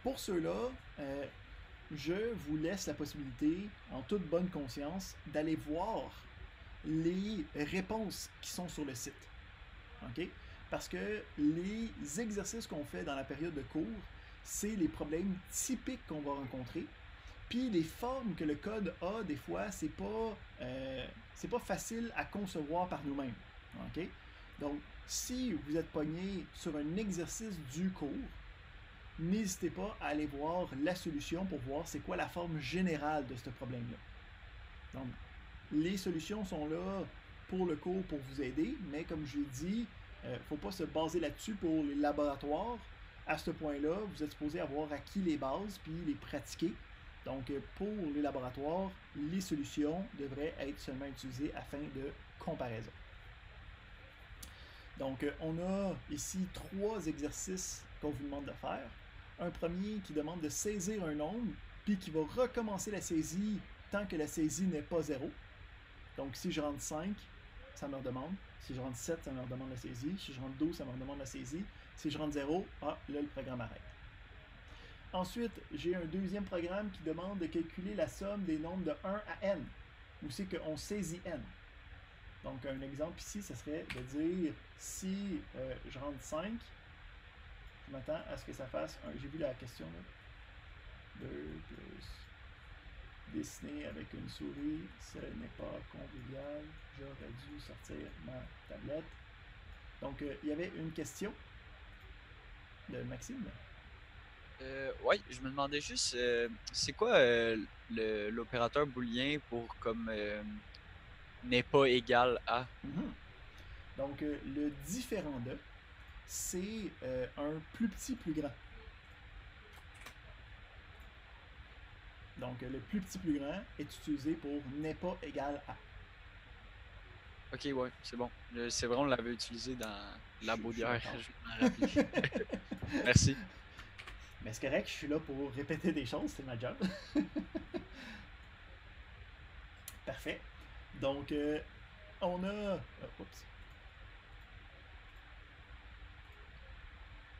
pour ceux-là, je vous laisse la possibilité, en toute bonne conscience, d'aller voir les réponses qui sont sur le site. OK? Parce que les exercices qu'on fait dans la période de cours, c'est les problèmes typiques qu'on va rencontrer. Puis les formes que le code a, des fois, c'est pas facile à concevoir par nous-mêmes. OK? Donc, si vous êtes pogné sur un exercice du cours, n'hésitez pas à aller voir la solution pour voir c'est quoi la forme générale de ce problème-là. Donc, les solutions sont là pour le cours pour vous aider, mais comme je l'ai dit, il ne faut pas se baser là-dessus pour les laboratoires. À ce point-là, vous êtes supposé avoir acquis les bases puis les pratiquer. Donc, pour les laboratoires, les solutions devraient être seulement utilisées afin de comparaison. Donc, on a ici 3 exercices qu'on vous demande de faire. Un premier qui demande de saisir un nombre, puis qui va recommencer la saisie tant que la saisie n'est pas 0. Donc, si je rentre 5, ça me redemande. Si je rentre 7, ça me redemande la saisie. Si je rentre 12, ça me redemande la saisie. Si je rentre 0, là, le programme arrête. Ensuite, j'ai un deuxième programme qui demande de calculer la somme des nombres de 1 à n, où c'est qu'on saisit n. Donc, un exemple ici, ce serait de dire si je rentre 5, je m'attends à ce que ça fasse 1. J'ai vu la question là. 2 plus dessiner avec une souris, ce n'est pas convivial. J'aurais dû sortir ma tablette. Donc, il y avait une question de Maxime. Oui, je me demandais juste, c'est quoi l'opérateur booléen pour comme n'est pas égal à? Donc, le différent de, c'est un plus petit, plus grand. Donc, le plus petit, plus grand est utilisé pour n'est pas égal à. Ok, ouais, c'est bon. C'est vrai, on l'avait utilisé dans la baudière. Je m'en rappelle. Merci. Mais c'est correct, je suis là pour répéter des choses, c'est ma job. Parfait. Donc, on a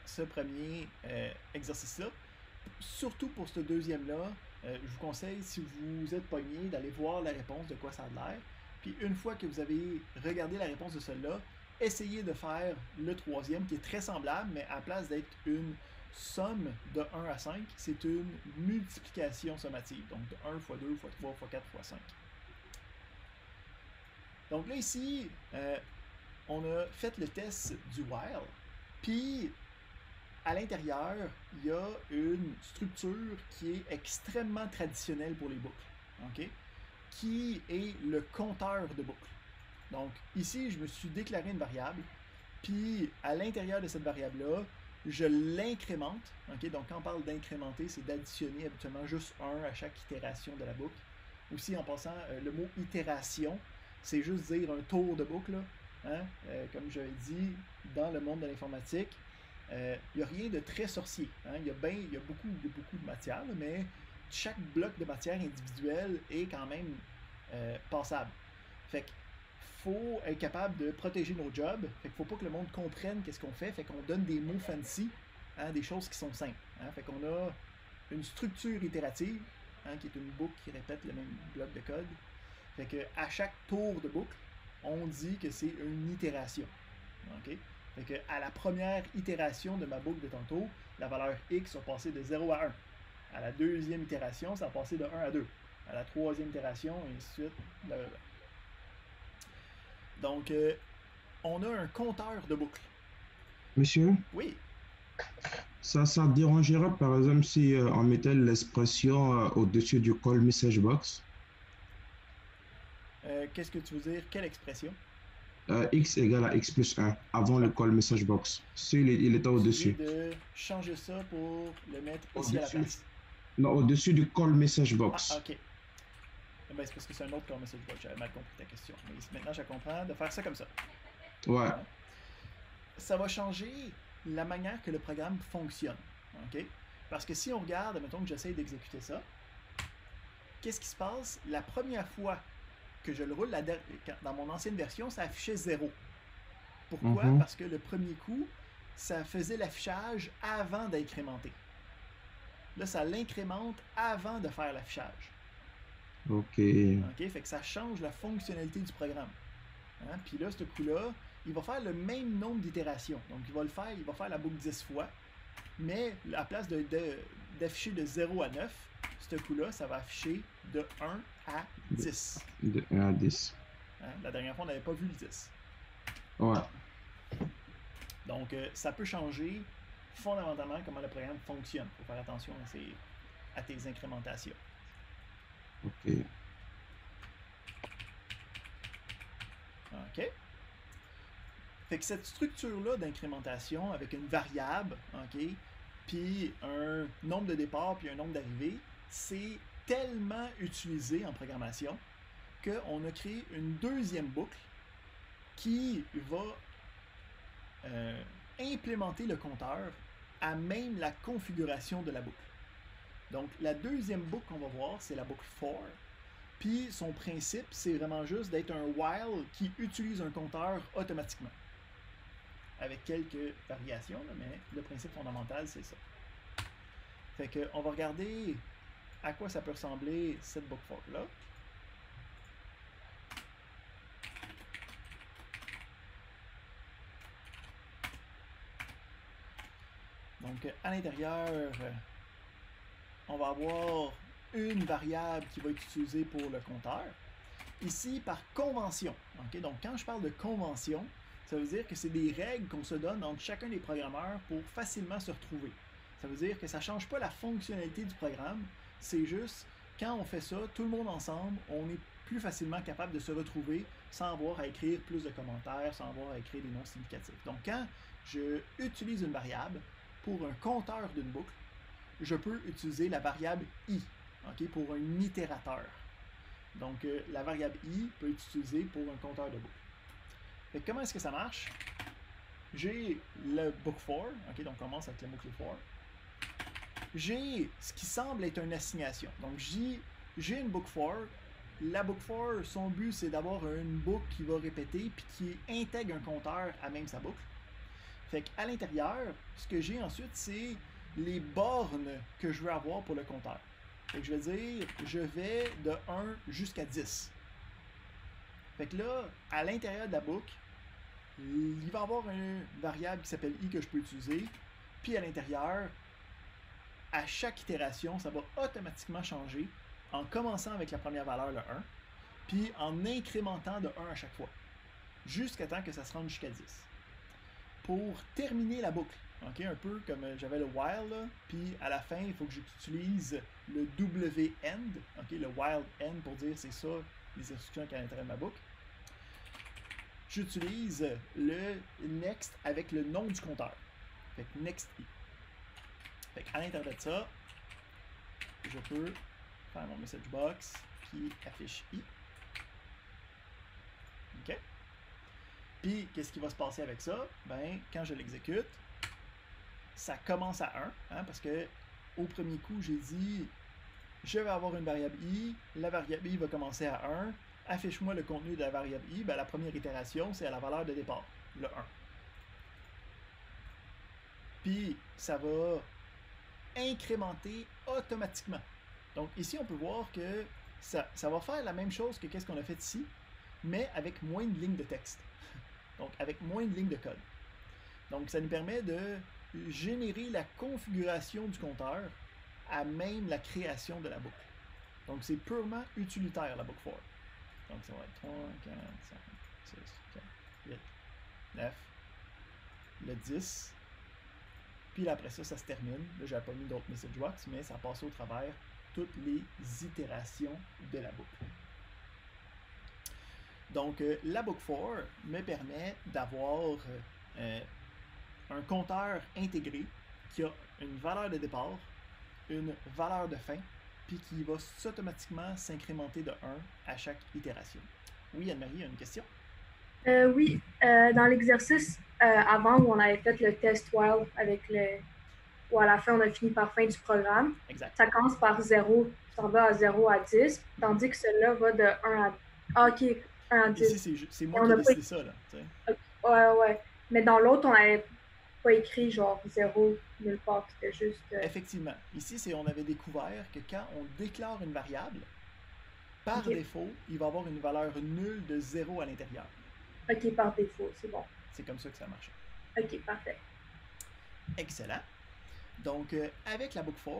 ce premier exercice-là. Surtout pour ce deuxième-là, je vous conseille, si vous êtes pogné, d'aller voir la réponse de quoi ça a l'air. Puis une fois que vous avez regardé la réponse de celle-là, essayez de faire le troisième qui est très semblable, mais à la place d'être une somme de 1 à 5, c'est une multiplication sommative. Donc de 1 fois 2 fois 3 fois 4 fois 5. Donc là ici, on a fait le test du while. Puis à l'intérieur, il y a une structure qui est extrêmement traditionnelle pour les boucles. Okay? Qui est le compteur de boucles. Donc ici, je me suis déclaré une variable, puis à l'intérieur de cette variable-là, je l'incrémente. Okay? Donc quand on parle d'incrémenter, c'est d'additionner habituellement juste 1 à chaque itération de la boucle. Aussi, en passant, le mot itération, c'est juste dire un tour de boucle. Là, hein? Comme j'avais dit, dans le monde de l'informatique, il n'y a rien de très sorcier. Hein? Il y a beaucoup de matière, là, mais chaque bloc de matière individuelle est quand même passable. Fait qu'il faut être capable de protéger nos jobs. Fait qu'il faut pas que le monde comprenne qu'est-ce qu'on fait. Fait qu'on donne des mots fancy, hein, des choses qui sont simples. Hein? Fait qu'on a une structure itérative, hein, qui est une boucle qui répète le même bloc de code. Fait que à chaque tour de boucle, on dit que c'est une itération. Okay? Fait que à la première itération de ma boucle de tantôt, la valeur x a passé de 0 à 1. À la deuxième itération, ça a passé de 1 à 2. À la troisième itération, et ainsi de suite. Blablabla. Donc, on a un compteur de boucles. Monsieur, Oui. ça dérangera par exemple si on mettait l'expression au-dessus du call message box. Qu'est-ce que tu veux dire? Quelle expression? X égale à x plus 1 avant le call message box. Si il était au-dessus. De changer ça pour le mettre ici à la place. Non, au-dessus du call message box. Ah, ok. Ben, c'est parce que c'est un autre call message box. J'avais mal compris ta question. Mais maintenant, je comprends de faire ça comme ça. Ouais. Ça va changer la manière que le programme fonctionne. Ok? Parce que si on regarde, mettons que j'essaie d'exécuter ça, qu'est-ce qui se passe? La première fois que je le roule, dans mon ancienne version, ça affichait 0. Pourquoi? Parce que le premier coup, ça faisait l'affichage avant d'incrémenter. Là, ça l'incrémente avant de faire l'affichage. OK. OK? Fait que ça change la fonctionnalité du programme. Hein? Puis là, ce coup-là, il va faire le même nombre d'itérations. Donc, il va faire la boucle 10 fois, mais à la place d'afficher de 0 à 9, ce coup-là, ça va afficher de 1 à 10. De 1 à 10. Hein? La dernière fois, on n'avait pas vu le 10. Ouais. Donc, ça peut changer fondamentalement comment le programme fonctionne. Il faut faire attention à tes incrémentations. OK. OK? Fait que cette structure-là d'incrémentation avec une variable, OK, puis un nombre de départ puis un nombre d'arrivées, c'est tellement utilisé en programmation qu'on a créé une deuxième boucle qui va implémenter le compteur à même la configuration de la boucle. Donc, la deuxième boucle qu'on va voir, c'est la boucle for. Puis, son principe, c'est vraiment juste d'être un while qui utilise un compteur automatiquement. Avec quelques variations, là, mais le principe fondamental, c'est ça. Fait que, on va regarder à quoi ça peut ressembler cette boucle for-là. Donc, à l'intérieur, on va avoir une variable qui va être utilisée pour le compteur. Ici, par convention. Okay? Donc, quand je parle de convention, ça veut dire que c'est des règles qu'on se donne entre chacun des programmeurs pour facilement se retrouver. Ça veut dire que ça ne change pas la fonctionnalité du programme, c'est juste, quand on fait ça, tout le monde ensemble, on est plus facilement capable de se retrouver sans avoir à écrire plus de commentaires, sans avoir à écrire des noms significatifs. Donc, quand je utilise une variable pour un compteur d'une boucle, je peux utiliser la variable i, okay, pour un itérateur. Donc, la variable i peut être utilisée pour un compteur de boucle. Fait que comment est-ce que ça marche? J'ai le book for, okay, donc on commence avec le mot-clé for. J'ai ce qui semble être une assignation. Donc, j'ai une book for. La book for, son but, c'est d'avoir une boucle qui va répéter puis qui intègre un compteur à même sa boucle. Fait qu'à l'intérieur, ce que j'ai ensuite, c'est les bornes que je veux avoir pour le compteur. Fait que je vais dire, je vais de 1 jusqu'à 10. Fait que là, à l'intérieur de la boucle, il va y avoir une variable qui s'appelle i que je peux utiliser. Puis à l'intérieur, à chaque itération, ça va automatiquement changer en commençant avec la première valeur, le 1, puis en incrémentant de 1 à chaque fois, jusqu'à temps que ça se rende jusqu'à 10. Pour terminer la boucle, okay, un peu comme j'avais le while, là, puis à la fin, il faut que j'utilise le w-end, okay, le while end pour dire c'est ça les instructions qui sont à l'intérieur de ma boucle. J'utilise le next avec le nom du compteur. Fait que next i. Fait qu'à l'intérieur de ça, je peux faire mon message box qui affiche i. OK? Puis, qu'est-ce qui va se passer avec ça? Ben, quand je l'exécute, ça commence à 1, hein, parce que au premier coup, j'ai dit je vais avoir une variable i, la variable i va commencer à 1, affiche-moi le contenu de la variable i, ben, la première itération, c'est à la valeur de départ, le 1. Puis, ça va incrémenter automatiquement. Donc, ici, on peut voir que ça va faire la même chose que qu'est-ce qu'on a fait ici, mais avec moins de lignes de texte. Donc, avec moins de lignes de code. Donc, ça nous permet de générer la configuration du compteur à même la création de la boucle. Donc, c'est purement utilitaire, la boucle for. Donc, ça va être 3, 4, 5, 6, 7, 8, 9, le 10. Puis là, après ça, ça se termine. Là, je n'avais pas mis d'autres message box, mais ça passe au travers toutes les itérations de la boucle. Donc, la book for me permet d'avoir un compteur intégré qui a une valeur de départ, une valeur de fin, puis qui va automatiquement s'incrémenter de 1 à chaque itération. Oui, Anne-Marie, il y a une question? Oui, dans l'exercice avant où on avait fait le test while avec où à la fin on a fini par fin du programme, exact. Ça commence par 0, ça va à 0 à 10, tandis que celui-là va de 1 à... Ah, ok, 1 à 10. Ici, c'est moi qui ai décidé ça, là. Okay. Ouais. Mais dans l'autre, pas écrit genre 0 nulle part, c'était juste... Effectivement. Ici, on avait découvert que quand on déclare une variable, par Ok. défaut, il va avoir une valeur nulle de 0 à l'intérieur. Ok, par défaut, c'est bon. C'est comme ça que ça marche. Ok, parfait. Excellent. Donc, avec la Book 4,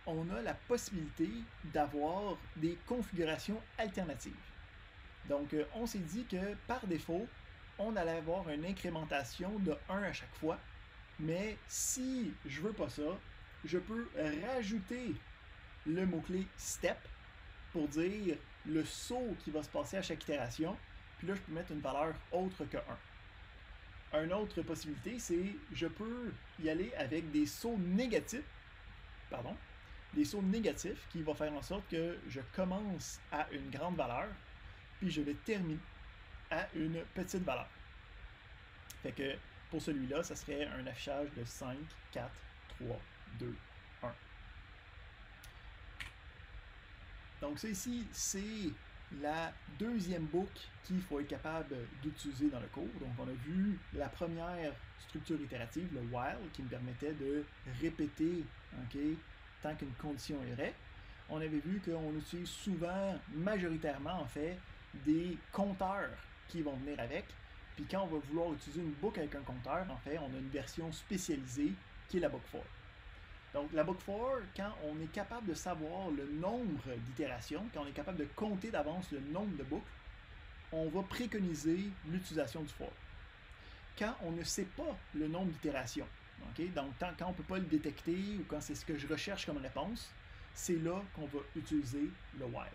on a la possibilité d'avoir des configurations alternatives. Donc, on s'est dit que par défaut, on allait avoir une incrémentation de 1 à chaque fois. Mais si je veux pas ça, je peux rajouter le mot-clé step pour dire le saut qui va se passer à chaque itération. Puis là, je peux mettre une valeur autre que 1. Une autre possibilité, c'est je peux y aller avec des sauts négatifs. Des sauts négatifs qui vont faire en sorte que je commence à une grande valeur, puis je vais terminer à une petite valeur. Fait que pour celui-là, ça serait un affichage de 5, 4, 3, 2, 1. Donc ça ici, c'est la deuxième boucle qu'il faut être capable d'utiliser dans le cours. Donc on a vu la première structure itérative, le while, qui me permettait de répéter tant qu'une condition est vraie. On avait vu qu'on utilise souvent, majoritairement en fait, des compteurs qui vont venir avec. Puis quand on va vouloir utiliser une boucle avec un compteur, en fait, on a une version spécialisée qui est la book 4. Donc la book 4, quand on est capable de savoir le nombre d'itérations, quand on est capable de compter d'avance le nombre de boucles, on va préconiser l'utilisation du for. Quand on ne sait pas le nombre d'itérations, donc quand on ne peut pas le détecter ou quand c'est ce que je recherche comme réponse, c'est là qu'on va utiliser le while.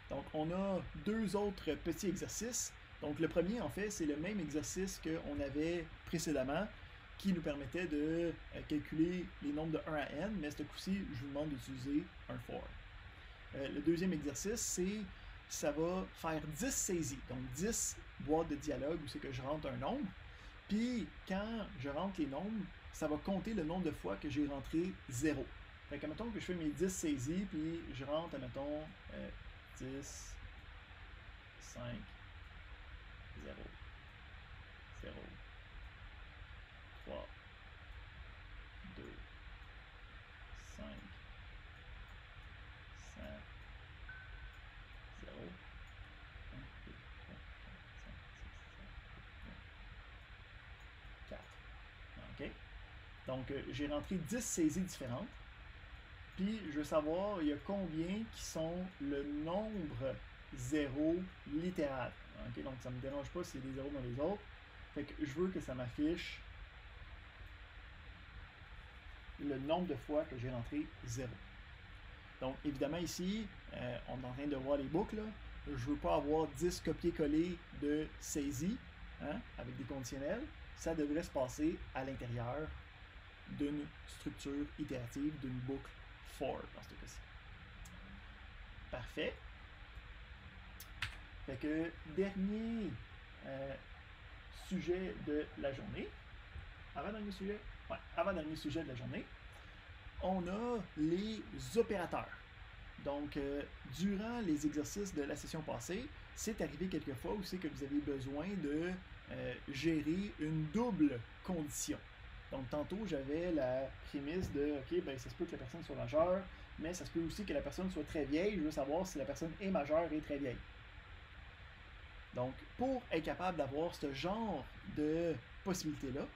Donc on a deux autres petits exercices. Donc le premier, en fait, c'est le même exercice qu'on avait précédemment, qui nous permettait de calculer les nombres de 1 à n, mais ce coup-ci, je vous demande d'utiliser un for. Le deuxième exercice, ça va faire 10 saisies, donc 10 boîtes de dialogue où c'est que je rentre un nombre, puis quand je rentre les nombres, ça va compter le nombre de fois que j'ai rentré 0. Fait que, mettons que je fais mes 10 saisies, puis je rentre, mettons, 10, 5, 0, 0, 3, 2, 5, 7, 0, 1, 2, 3, 4, 5, 6, 7, 8, 4. OK? Donc, j'ai rentré 10 saisies différentes. Puis, je veux savoir, il y a combien qui sont le nombre 0 littéral. Okay? Donc, ça ne me dérange pas s'il y a des zéros dans les autres. Fait que je veux que ça m'affiche le nombre de fois que j'ai rentré 0. Donc, évidemment, ici, on est en train de voir les boucles. Là. Je ne veux pas avoir 10 copier-coller de saisie avec des conditionnels. Ça devrait se passer à l'intérieur d'une structure itérative, d'une boucle for, dans ce cas-ci. Parfait. Fait que, dernier sujet de la journée. Avant-dernier sujet? Ouais, avant-dernier sujet de la journée. On a les opérateurs. Donc, durant les exercices de la session passée, c'est arrivé quelquefois où c'est que vous avez besoin de gérer une double condition. Donc, tantôt, j'avais la prémisse de, OK, ben, ça se peut que la personne soit majeure, mais ça se peut aussi que la personne soit très vieille. Je veux savoir si la personne est majeure et très vieille. Donc, pour être capable d'avoir ce genre de possibilité-là,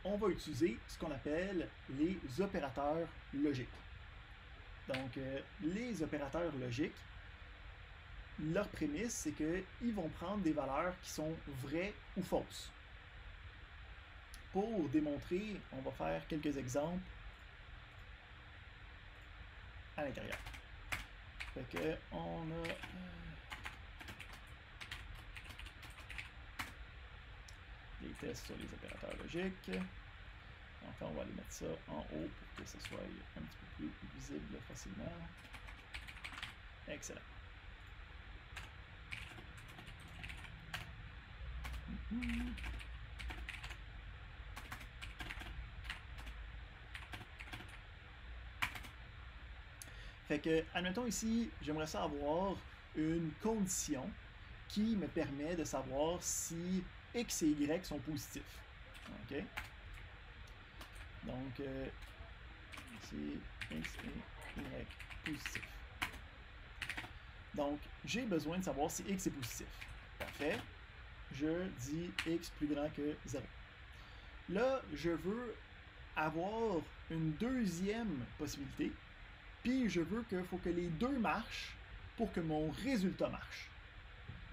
on va utiliser ce qu'on appelle les opérateurs logiques. Donc, les opérateurs logiques, leur prémisse, c'est qu'ils vont prendre des valeurs qui sont vraies ou fausses. Pour démontrer, on va faire quelques exemples à l'intérieur. Fait que, on a... les tests sur les opérateurs logiques. Enfin, on va aller mettre ça en haut pour que ce soit un petit peu plus visible facilement. Excellent. Fait que, admettons ici, j'aimerais ça avoir une condition qui me permet de savoir si X et Y sont positifs. OK? Donc, ici, X et Y positifs. Donc, j'ai besoin de savoir si X est positif. Parfait. Je dis X plus grand que 0. Là, je veux avoir une deuxième possibilité, puis je veux qu'il faut que les deux marchent pour que mon résultat marche.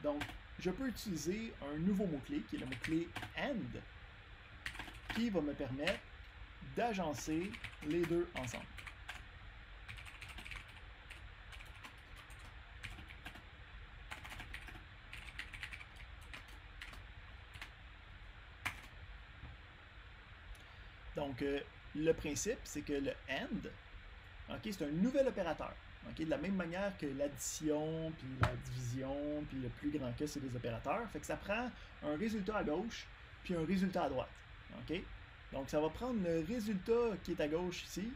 Donc, je peux utiliser un nouveau mot-clé, qui est le mot-clé AND, qui va me permettre d'agencer les deux ensemble. Donc, le principe, c'est que le AND, okay, c'est un nouvel opérateur. Okay, de la même manière que l'addition, puis la division, puis le plus grand que, c'est des opérateurs. Fait que ça prend un résultat à gauche, puis un résultat à droite. Okay? Donc, ça va prendre le résultat qui est à gauche ici,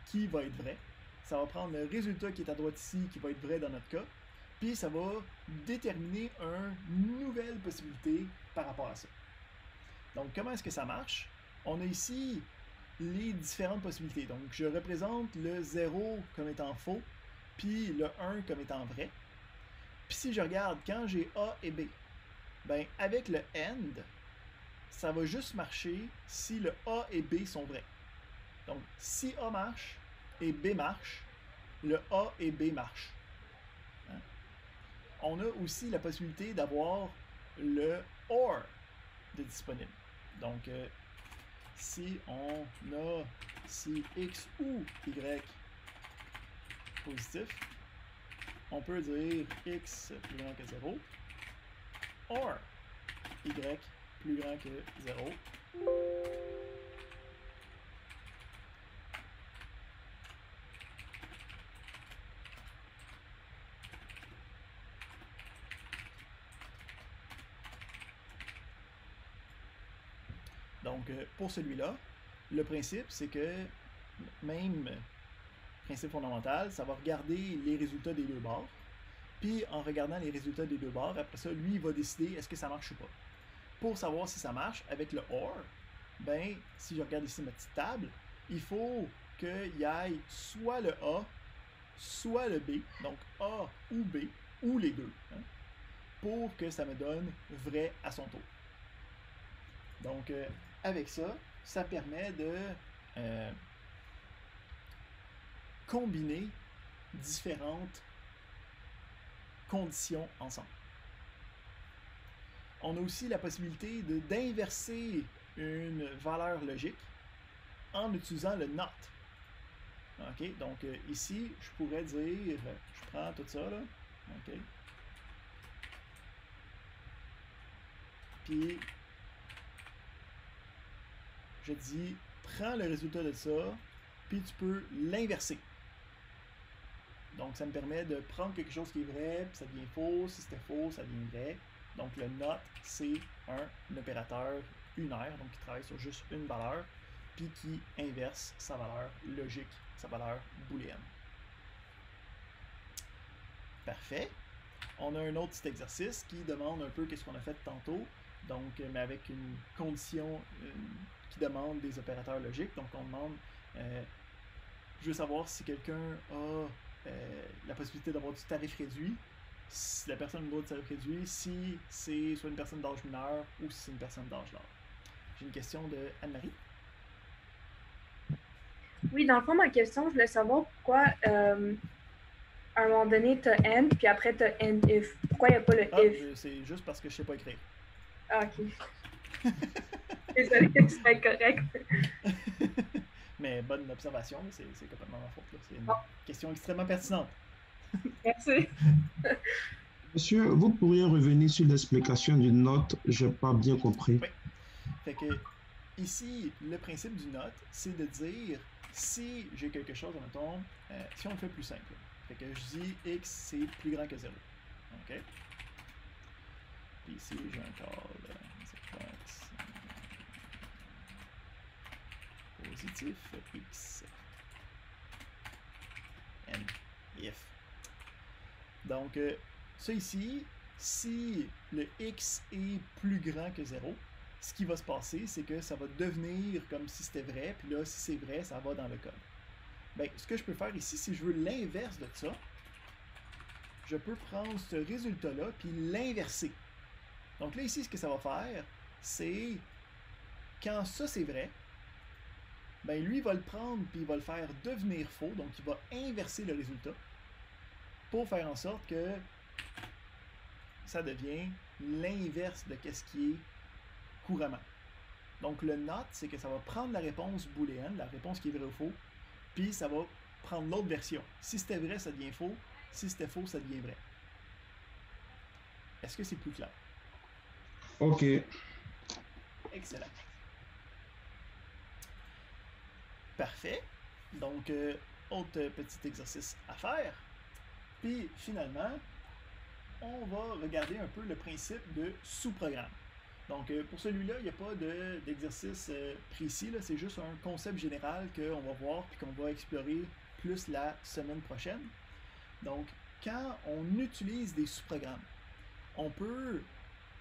qui va être vrai. Ça va prendre le résultat qui est à droite ici, qui va être vrai dans notre cas. Puis, ça va déterminer une nouvelle possibilité par rapport à ça. Donc, comment est-ce que ça marche? On a ici les différentes possibilités. Donc, je représente le 0 comme étant faux, puis le 1 comme étant vrai. Puis si je regarde, quand j'ai A et B, ben avec le AND, ça va juste marcher si le A et B sont vrais. Donc, si A marche et B marche, le A et B marchent. Hein? On a aussi la possibilité d'avoir le OR de disponible. Donc, si on a si X ou Y positif, on peut dire X plus grand que 0 or Y plus grand que 0. Donc, pour celui-là, le principe, c'est que même principe fondamental, ça va regarder les résultats des deux bords. Puis, en regardant les résultats des deux bords, après ça, lui, il va décider est-ce que ça marche ou pas. Pour savoir si ça marche, avec le OR, ben, si je regarde ici ma petite table, il faut qu'il y ait soit le A, soit le B, donc A ou B, ou les deux, hein, pour que ça me donne vrai à son tour. Donc, avec ça, ça permet de combiner différentes conditions ensemble. On a aussi la possibilité d'inverser une valeur logique en utilisant le NOT. OK? Donc, ici, je pourrais dire, je prends tout ça, là. OK? Puis, je dis, prends le résultat de ça, puis tu peux l'inverser. Donc, ça me permet de prendre quelque chose qui est vrai, puis ça devient faux. Si c'était faux, ça devient vrai. Donc, le NOT, c'est un opérateur unaire, donc qui travaille sur juste une valeur, puis qui inverse sa valeur logique, sa valeur booléenne. Parfait. On a un autre petit exercice qui demande un peu qu'est-ce qu'on a fait tantôt, donc, mais avec une condition qui demande des opérateurs logiques. Donc, on demande, je veux savoir si quelqu'un a la possibilité d'avoir du tarif réduit, si la personne a le droit de tarif réduit, si c'est soit une personne d'âge mineur ou si c'est une personne d'âge large. J'ai une question de Anne-Marie. Oui, dans le fond, ma question, je voulais savoir pourquoi, à un moment donné, tu as AND, puis après, tu as AND if. Pourquoi il n'y a pas le if? C'est juste parce que je ne sais pas écrire. Ah, ok. Désolée, c'est correct. Mais bonne observation, c'est complètement ma faute. C'est une question extrêmement pertinente. Merci. Monsieur, vous pourriez revenir sur l'explication du note, je n'ai pas bien compris. Oui. Fait que ici, le principe du note, c'est de dire si j'ai quelque chose, mettons, si on le fait plus simple. Fait que je dis x c'est plus grand que 0. OK? Puis ici, j'ai un call positif x and if. Donc, ça ici, si le x est plus grand que 0, ce qui va se passer, c'est que ça va devenir comme si c'était vrai, puis là, si c'est vrai, ça va dans le code. Ben, ce que je peux faire ici, si je veux l'inverse de ça, je peux prendre ce résultat-là, puis l'inverser. Donc là, ici, ce que ça va faire, c'est, quand ça c'est vrai, ben lui, il va le prendre, puis il va le faire devenir faux, donc il va inverser le résultat, pour faire en sorte que ça devient l'inverse de ce qui est couramment. Donc le not, c'est que ça va prendre la réponse booléenne, la réponse qui est vraie ou faux, puis ça va prendre l'autre version. Si c'était vrai, ça devient faux. Si c'était faux, ça devient vrai. Est-ce que c'est plus clair? OK. Excellent. Parfait. Donc, autre petit exercice à faire. Puis, finalement, on va regarder un peu le principe de sous-programme. Donc, pour celui-là, il n'y a pas d'exercice précis. C'est juste un concept général qu'on va voir puis qu'on va explorer plus la semaine prochaine. Donc, quand on utilise des sous-programmes, on peut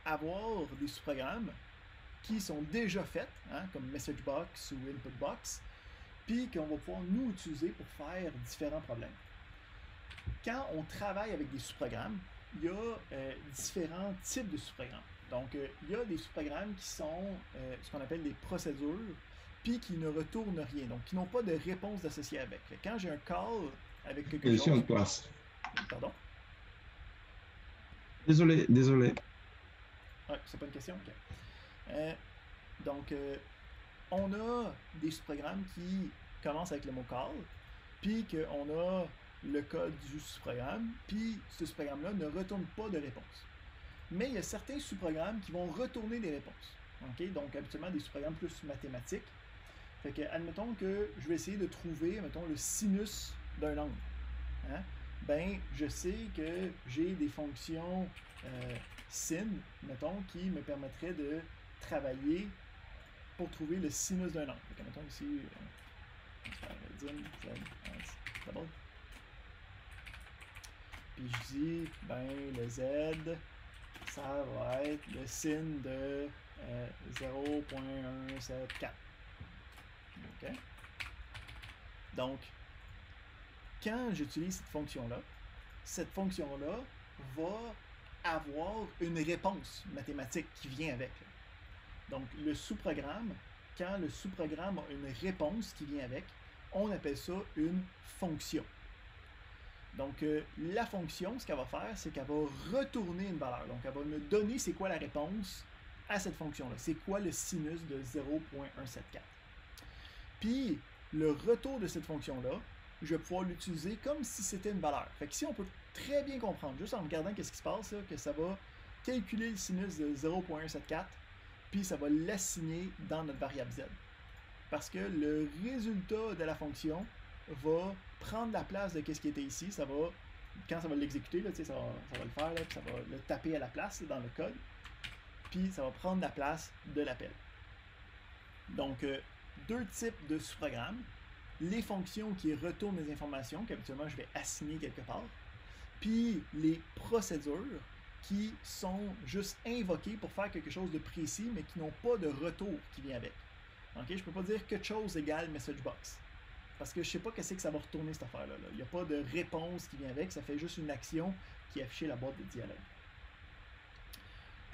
avoir des sous-programmes qui sont déjà faits, hein, comme MessageBox ou InputBox, puis qu'on va pouvoir nous utiliser pour faire différents problèmes. Quand on travaille avec des sous-programmes, il y a différents types de sous-programmes. Donc, il y a des sous-programmes qui sont ce qu'on appelle des procédures, puis qui ne retournent rien, donc qui n'ont pas de réponse associée avec. Quand j'ai un call avec quelque chose... en place. Pardon? Désolé. Ah, c'est pas une question? OK. Donc, on a des sous-programmes qui commencent avec le mot call, puis qu'on a le code du sous-programme, puis ce sous-programme-là ne retourne pas de réponse. Mais il y a certains sous-programmes qui vont retourner des réponses. Okay? Donc, habituellement, des sous-programmes plus mathématiques. Fait que, admettons que je vais essayer de trouver, mettons, le sinus d'un angle. Hein? Ben, je sais que j'ai des fonctions sin, mettons, qui me permettraient de travailler pour trouver le sinus d'un angle. Fait que, mettons ici, double. Puis je dis, ben, le z, ça va être le sin de 0.174. OK? Donc, quand j'utilise cette fonction-là va avoir une réponse mathématique qui vient avec. Donc, le sous-programme, quand le sous-programme a une réponse qui vient avec, on appelle ça une fonction. Donc, la fonction, ce qu'elle va faire, c'est qu'elle va retourner une valeur. Donc, elle va me donner c'est quoi la réponse à cette fonction-là. C'est quoi le sinus de 0.174. Puis, le retour de cette fonction-là, je vais pouvoir l'utiliser comme si c'était une valeur. Fait que ici, on peut très bien comprendre, juste en regardant qu'est-ce qui se passe, là, que ça va calculer le sinus de 0.174, puis ça va l'assigner dans notre variable z. Parce que le résultat de la fonction va prendre la place de ce qui était ici. Ça va, quand ça va l'exécuter, ça va le faire, là, puis ça va le taper à la place dans le code, puis ça va prendre la place de l'appel. Donc, deux types de sous-programmes. Les fonctions qui retournent des informations, qu'habituellement je vais assigner quelque part, puis les procédures qui sont juste invoquées pour faire quelque chose de précis, mais qui n'ont pas de retour qui vient avec. Okay? Je ne peux pas dire quelque chose égale MessageBox. Parce que je ne sais pas qu'est-ce que ça va retourner cette affaire-là. Il n'y a pas de réponse qui vient avec, ça fait juste une action qui est affichée la boîte de dialogue.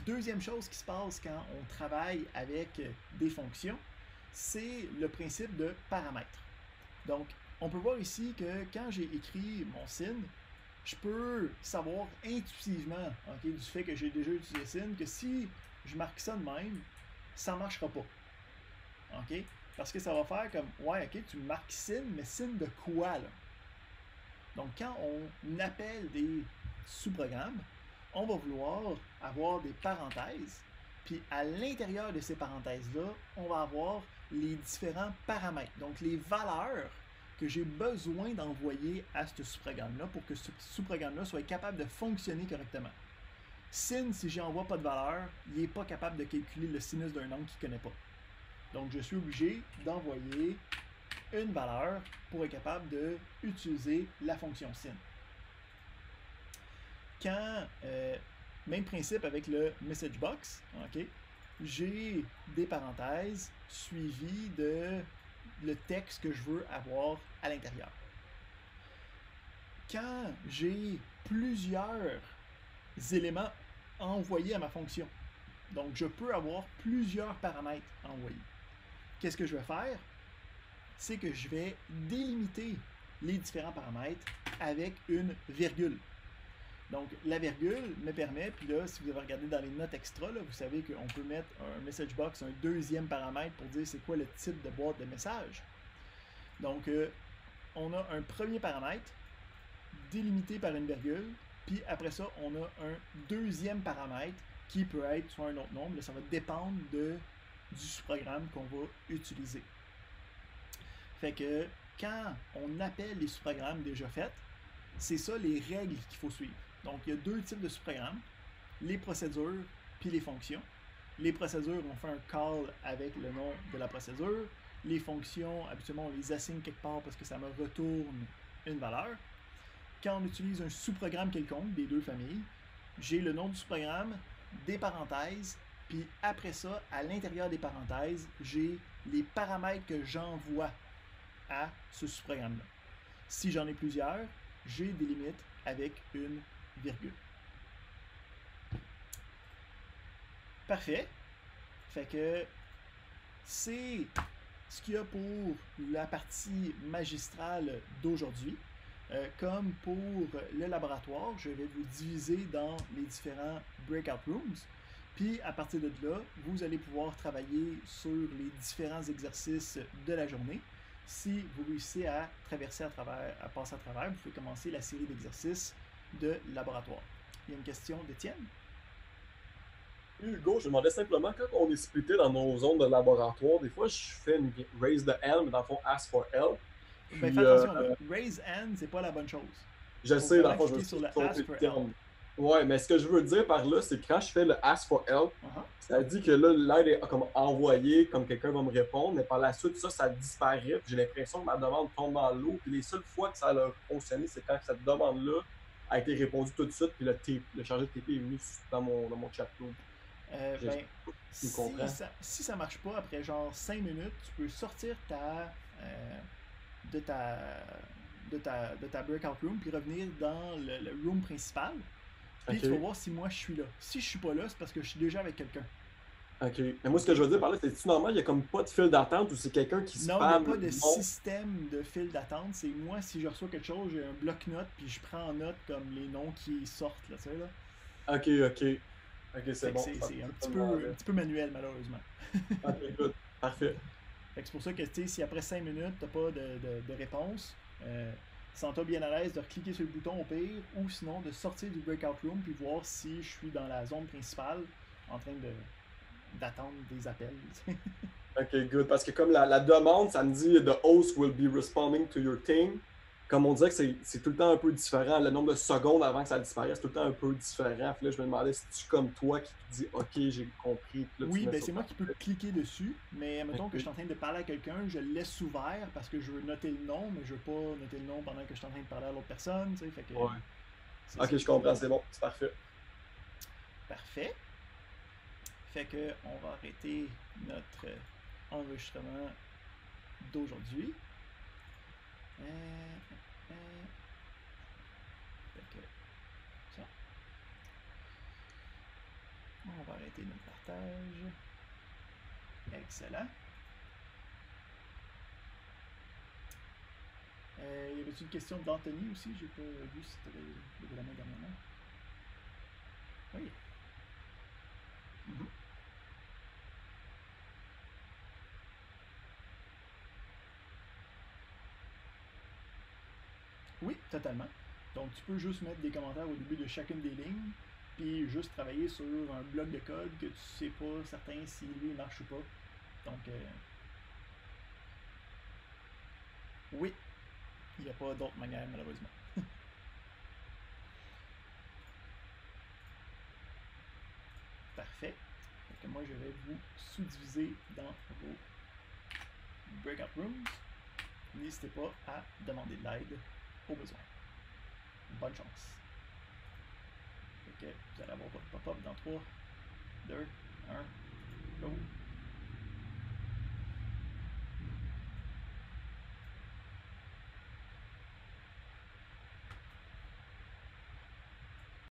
Deuxième chose qui se passe quand on travaille avec des fonctions, c'est le principe de paramètres. Donc, on peut voir ici que quand j'ai écrit mon sin, je peux savoir intuitivement, okay, du fait que j'ai déjà utilisé sin, que si je marque ça de même, ça ne marchera pas. Okay? Parce que ça va faire comme, ouais, ok, tu marques sin, mais sin de quoi, là? Donc, quand on appelle des sous-programmes, on va vouloir avoir des parenthèses, puis à l'intérieur de ces parenthèses-là, on va avoir les différents paramètres, donc les valeurs que j'ai besoin d'envoyer à ce sous-programme-là pour que ce sous-programme-là soit capable de fonctionner correctement. Sin, si je n'envoie pas de valeur, il n'est pas capable de calculer le sinus d'un angle qu'il ne connaît pas. Donc, je suis obligé d'envoyer une valeur pour être capable d'utiliser la fonction sin. Quand Même principe avec le message box. OK? J'ai des parenthèses suivies de le texte que je veux avoir à l'intérieur. Quand j'ai plusieurs éléments envoyés à ma fonction, donc je peux avoir plusieurs paramètres envoyés, qu'est-ce que je vais faire? C'est que je vais délimiter les différents paramètres avec une virgule. Donc, la virgule me permet, puis là, si vous avez regardé dans les notes extra, là, vous savez qu'on peut mettre un message box, un deuxième paramètre pour dire c'est quoi le type de boîte de message. Donc, on a un premier paramètre délimité par une virgule, puis après ça, on a un deuxième paramètre qui peut être soit un autre nombre, là, ça va dépendre du sous-programme qu'on va utiliser. Fait que quand on appelle les sous-programmes déjà faits, c'est ça les règles qu'il faut suivre. Donc, il y a deux types de sous-programmes, les procédures puis les fonctions. Les procédures, on fait un call avec le nom de la procédure. Les fonctions, habituellement, on les assigne quelque part parce que ça me retourne une valeur. Quand on utilise un sous-programme quelconque des deux familles, j'ai le nom du sous-programme, des parenthèses, puis après ça, à l'intérieur des parenthèses, j'ai les paramètres que j'envoie à ce sous-programme-là. Si j'en ai plusieurs, j'ai des limites avec une virgule. Parfait. Fait que c'est ce qu'il y a pour la partie magistrale d'aujourd'hui. Comme pour le laboratoire, je vais vous diviser dans les différents breakout rooms. Puis à partir de là, vous allez pouvoir travailler sur les différents exercices de la journée. Si vous réussissez à traverser à travers, à passer à travers, vous pouvez commencer la série d'exercices de laboratoire. Il y a une question d'Étienne? Hugo, je demandais simplement, quand on est splitté dans nos zones de laboratoire, des fois je fais une raise the hand, mais dans le fond, ask for help. Puis, ben, fais attention, là, raise hand, c'est pas la bonne chose. Je sais, dans le fond, je veux veux sur le ask for help. Ouais, mais ce que je veux dire par là, c'est que quand je fais le ask for help, ça dit que là, l'aide est comme envoyée, comme quelqu'un va me répondre, mais par la suite, ça disparaît. Puis j'ai l'impression que ma demande tombe dans l'eau. Puis les seules fois que ça a fonctionné, c'est quand cette demande-là a été répondue tout de suite, puis le chargé de TP est venu dans mon chat room. Ben, si ça marche pas, après genre 5 minutes, tu peux sortir de ta breakout room puis revenir dans le room principal. Puis tu vas voir si moi je suis là. Si je suis pas là, c'est parce que je suis déjà avec quelqu'un. OK. Mais moi, ce que je veux dire par là, c'est-tu normal, il n'y a comme pas de fil d'attente ou c'est quelqu'un qui spam? Non, il n'y a pas de système de fil d'attente. C'est moi, si je reçois quelque chose, j'ai un bloc-notes puis je prends en note comme les noms qui sortent, là, tu sais, là. OK, c'est bon. C'est un petit peu manuel, malheureusement. OK, good. Parfait. C'est pour ça que, tu sais, si après 5 minutes, tu n'as pas de réponse, sens-toi bien à l'aise de recliquer sur le bouton au pire, ou sinon de sortir du breakout room puis voir si je suis dans la zone principale en train d'attendre des appels. OK, good. Parce que comme la demande, ça me dit « The host will be responding to your thing ». Comme on dirait que c'est tout le temps un peu différent. Le nombre de secondes avant que ça disparaisse, c'est tout le temps un peu différent. Puis là, je me demandais si tu comme toi qui te dis « OK, j'ai compris ». Oui, ben c'est moi qui peux cliquer dessus. Mais mettons que je suis en train de parler à quelqu'un, je le laisse ouvert parce que je veux noter le nom, mais je veux pas noter le nom pendant que je suis en train de parler à l'autre personne. Tu sais, fait que, ouais. OK, je comprends, c'est bon, c'est parfait. Parfait. Fait que on va arrêter notre enregistrement d'aujourd'hui. Ça. On va arrêter notre partage. Excellent. Y avait-il une question d'Anthony aussi? J'ai pas vu si tu avais levé la main dernièrement. Oui. Oui, totalement. Donc, tu peux juste mettre des commentaires au début de chacune des lignes, puis juste travailler sur un bloc de code que tu sais pas certain si lui marche ou pas. Donc, oui, il n'y a pas d'autre manière, malheureusement. Parfait. Donc, moi, je vais vous sous-diviser dans vos breakout rooms. N'hésitez pas à demander de l'aide au besoin. Bonne chance. Vous allez avoir votre pop-up dans 3, 2, 1, go.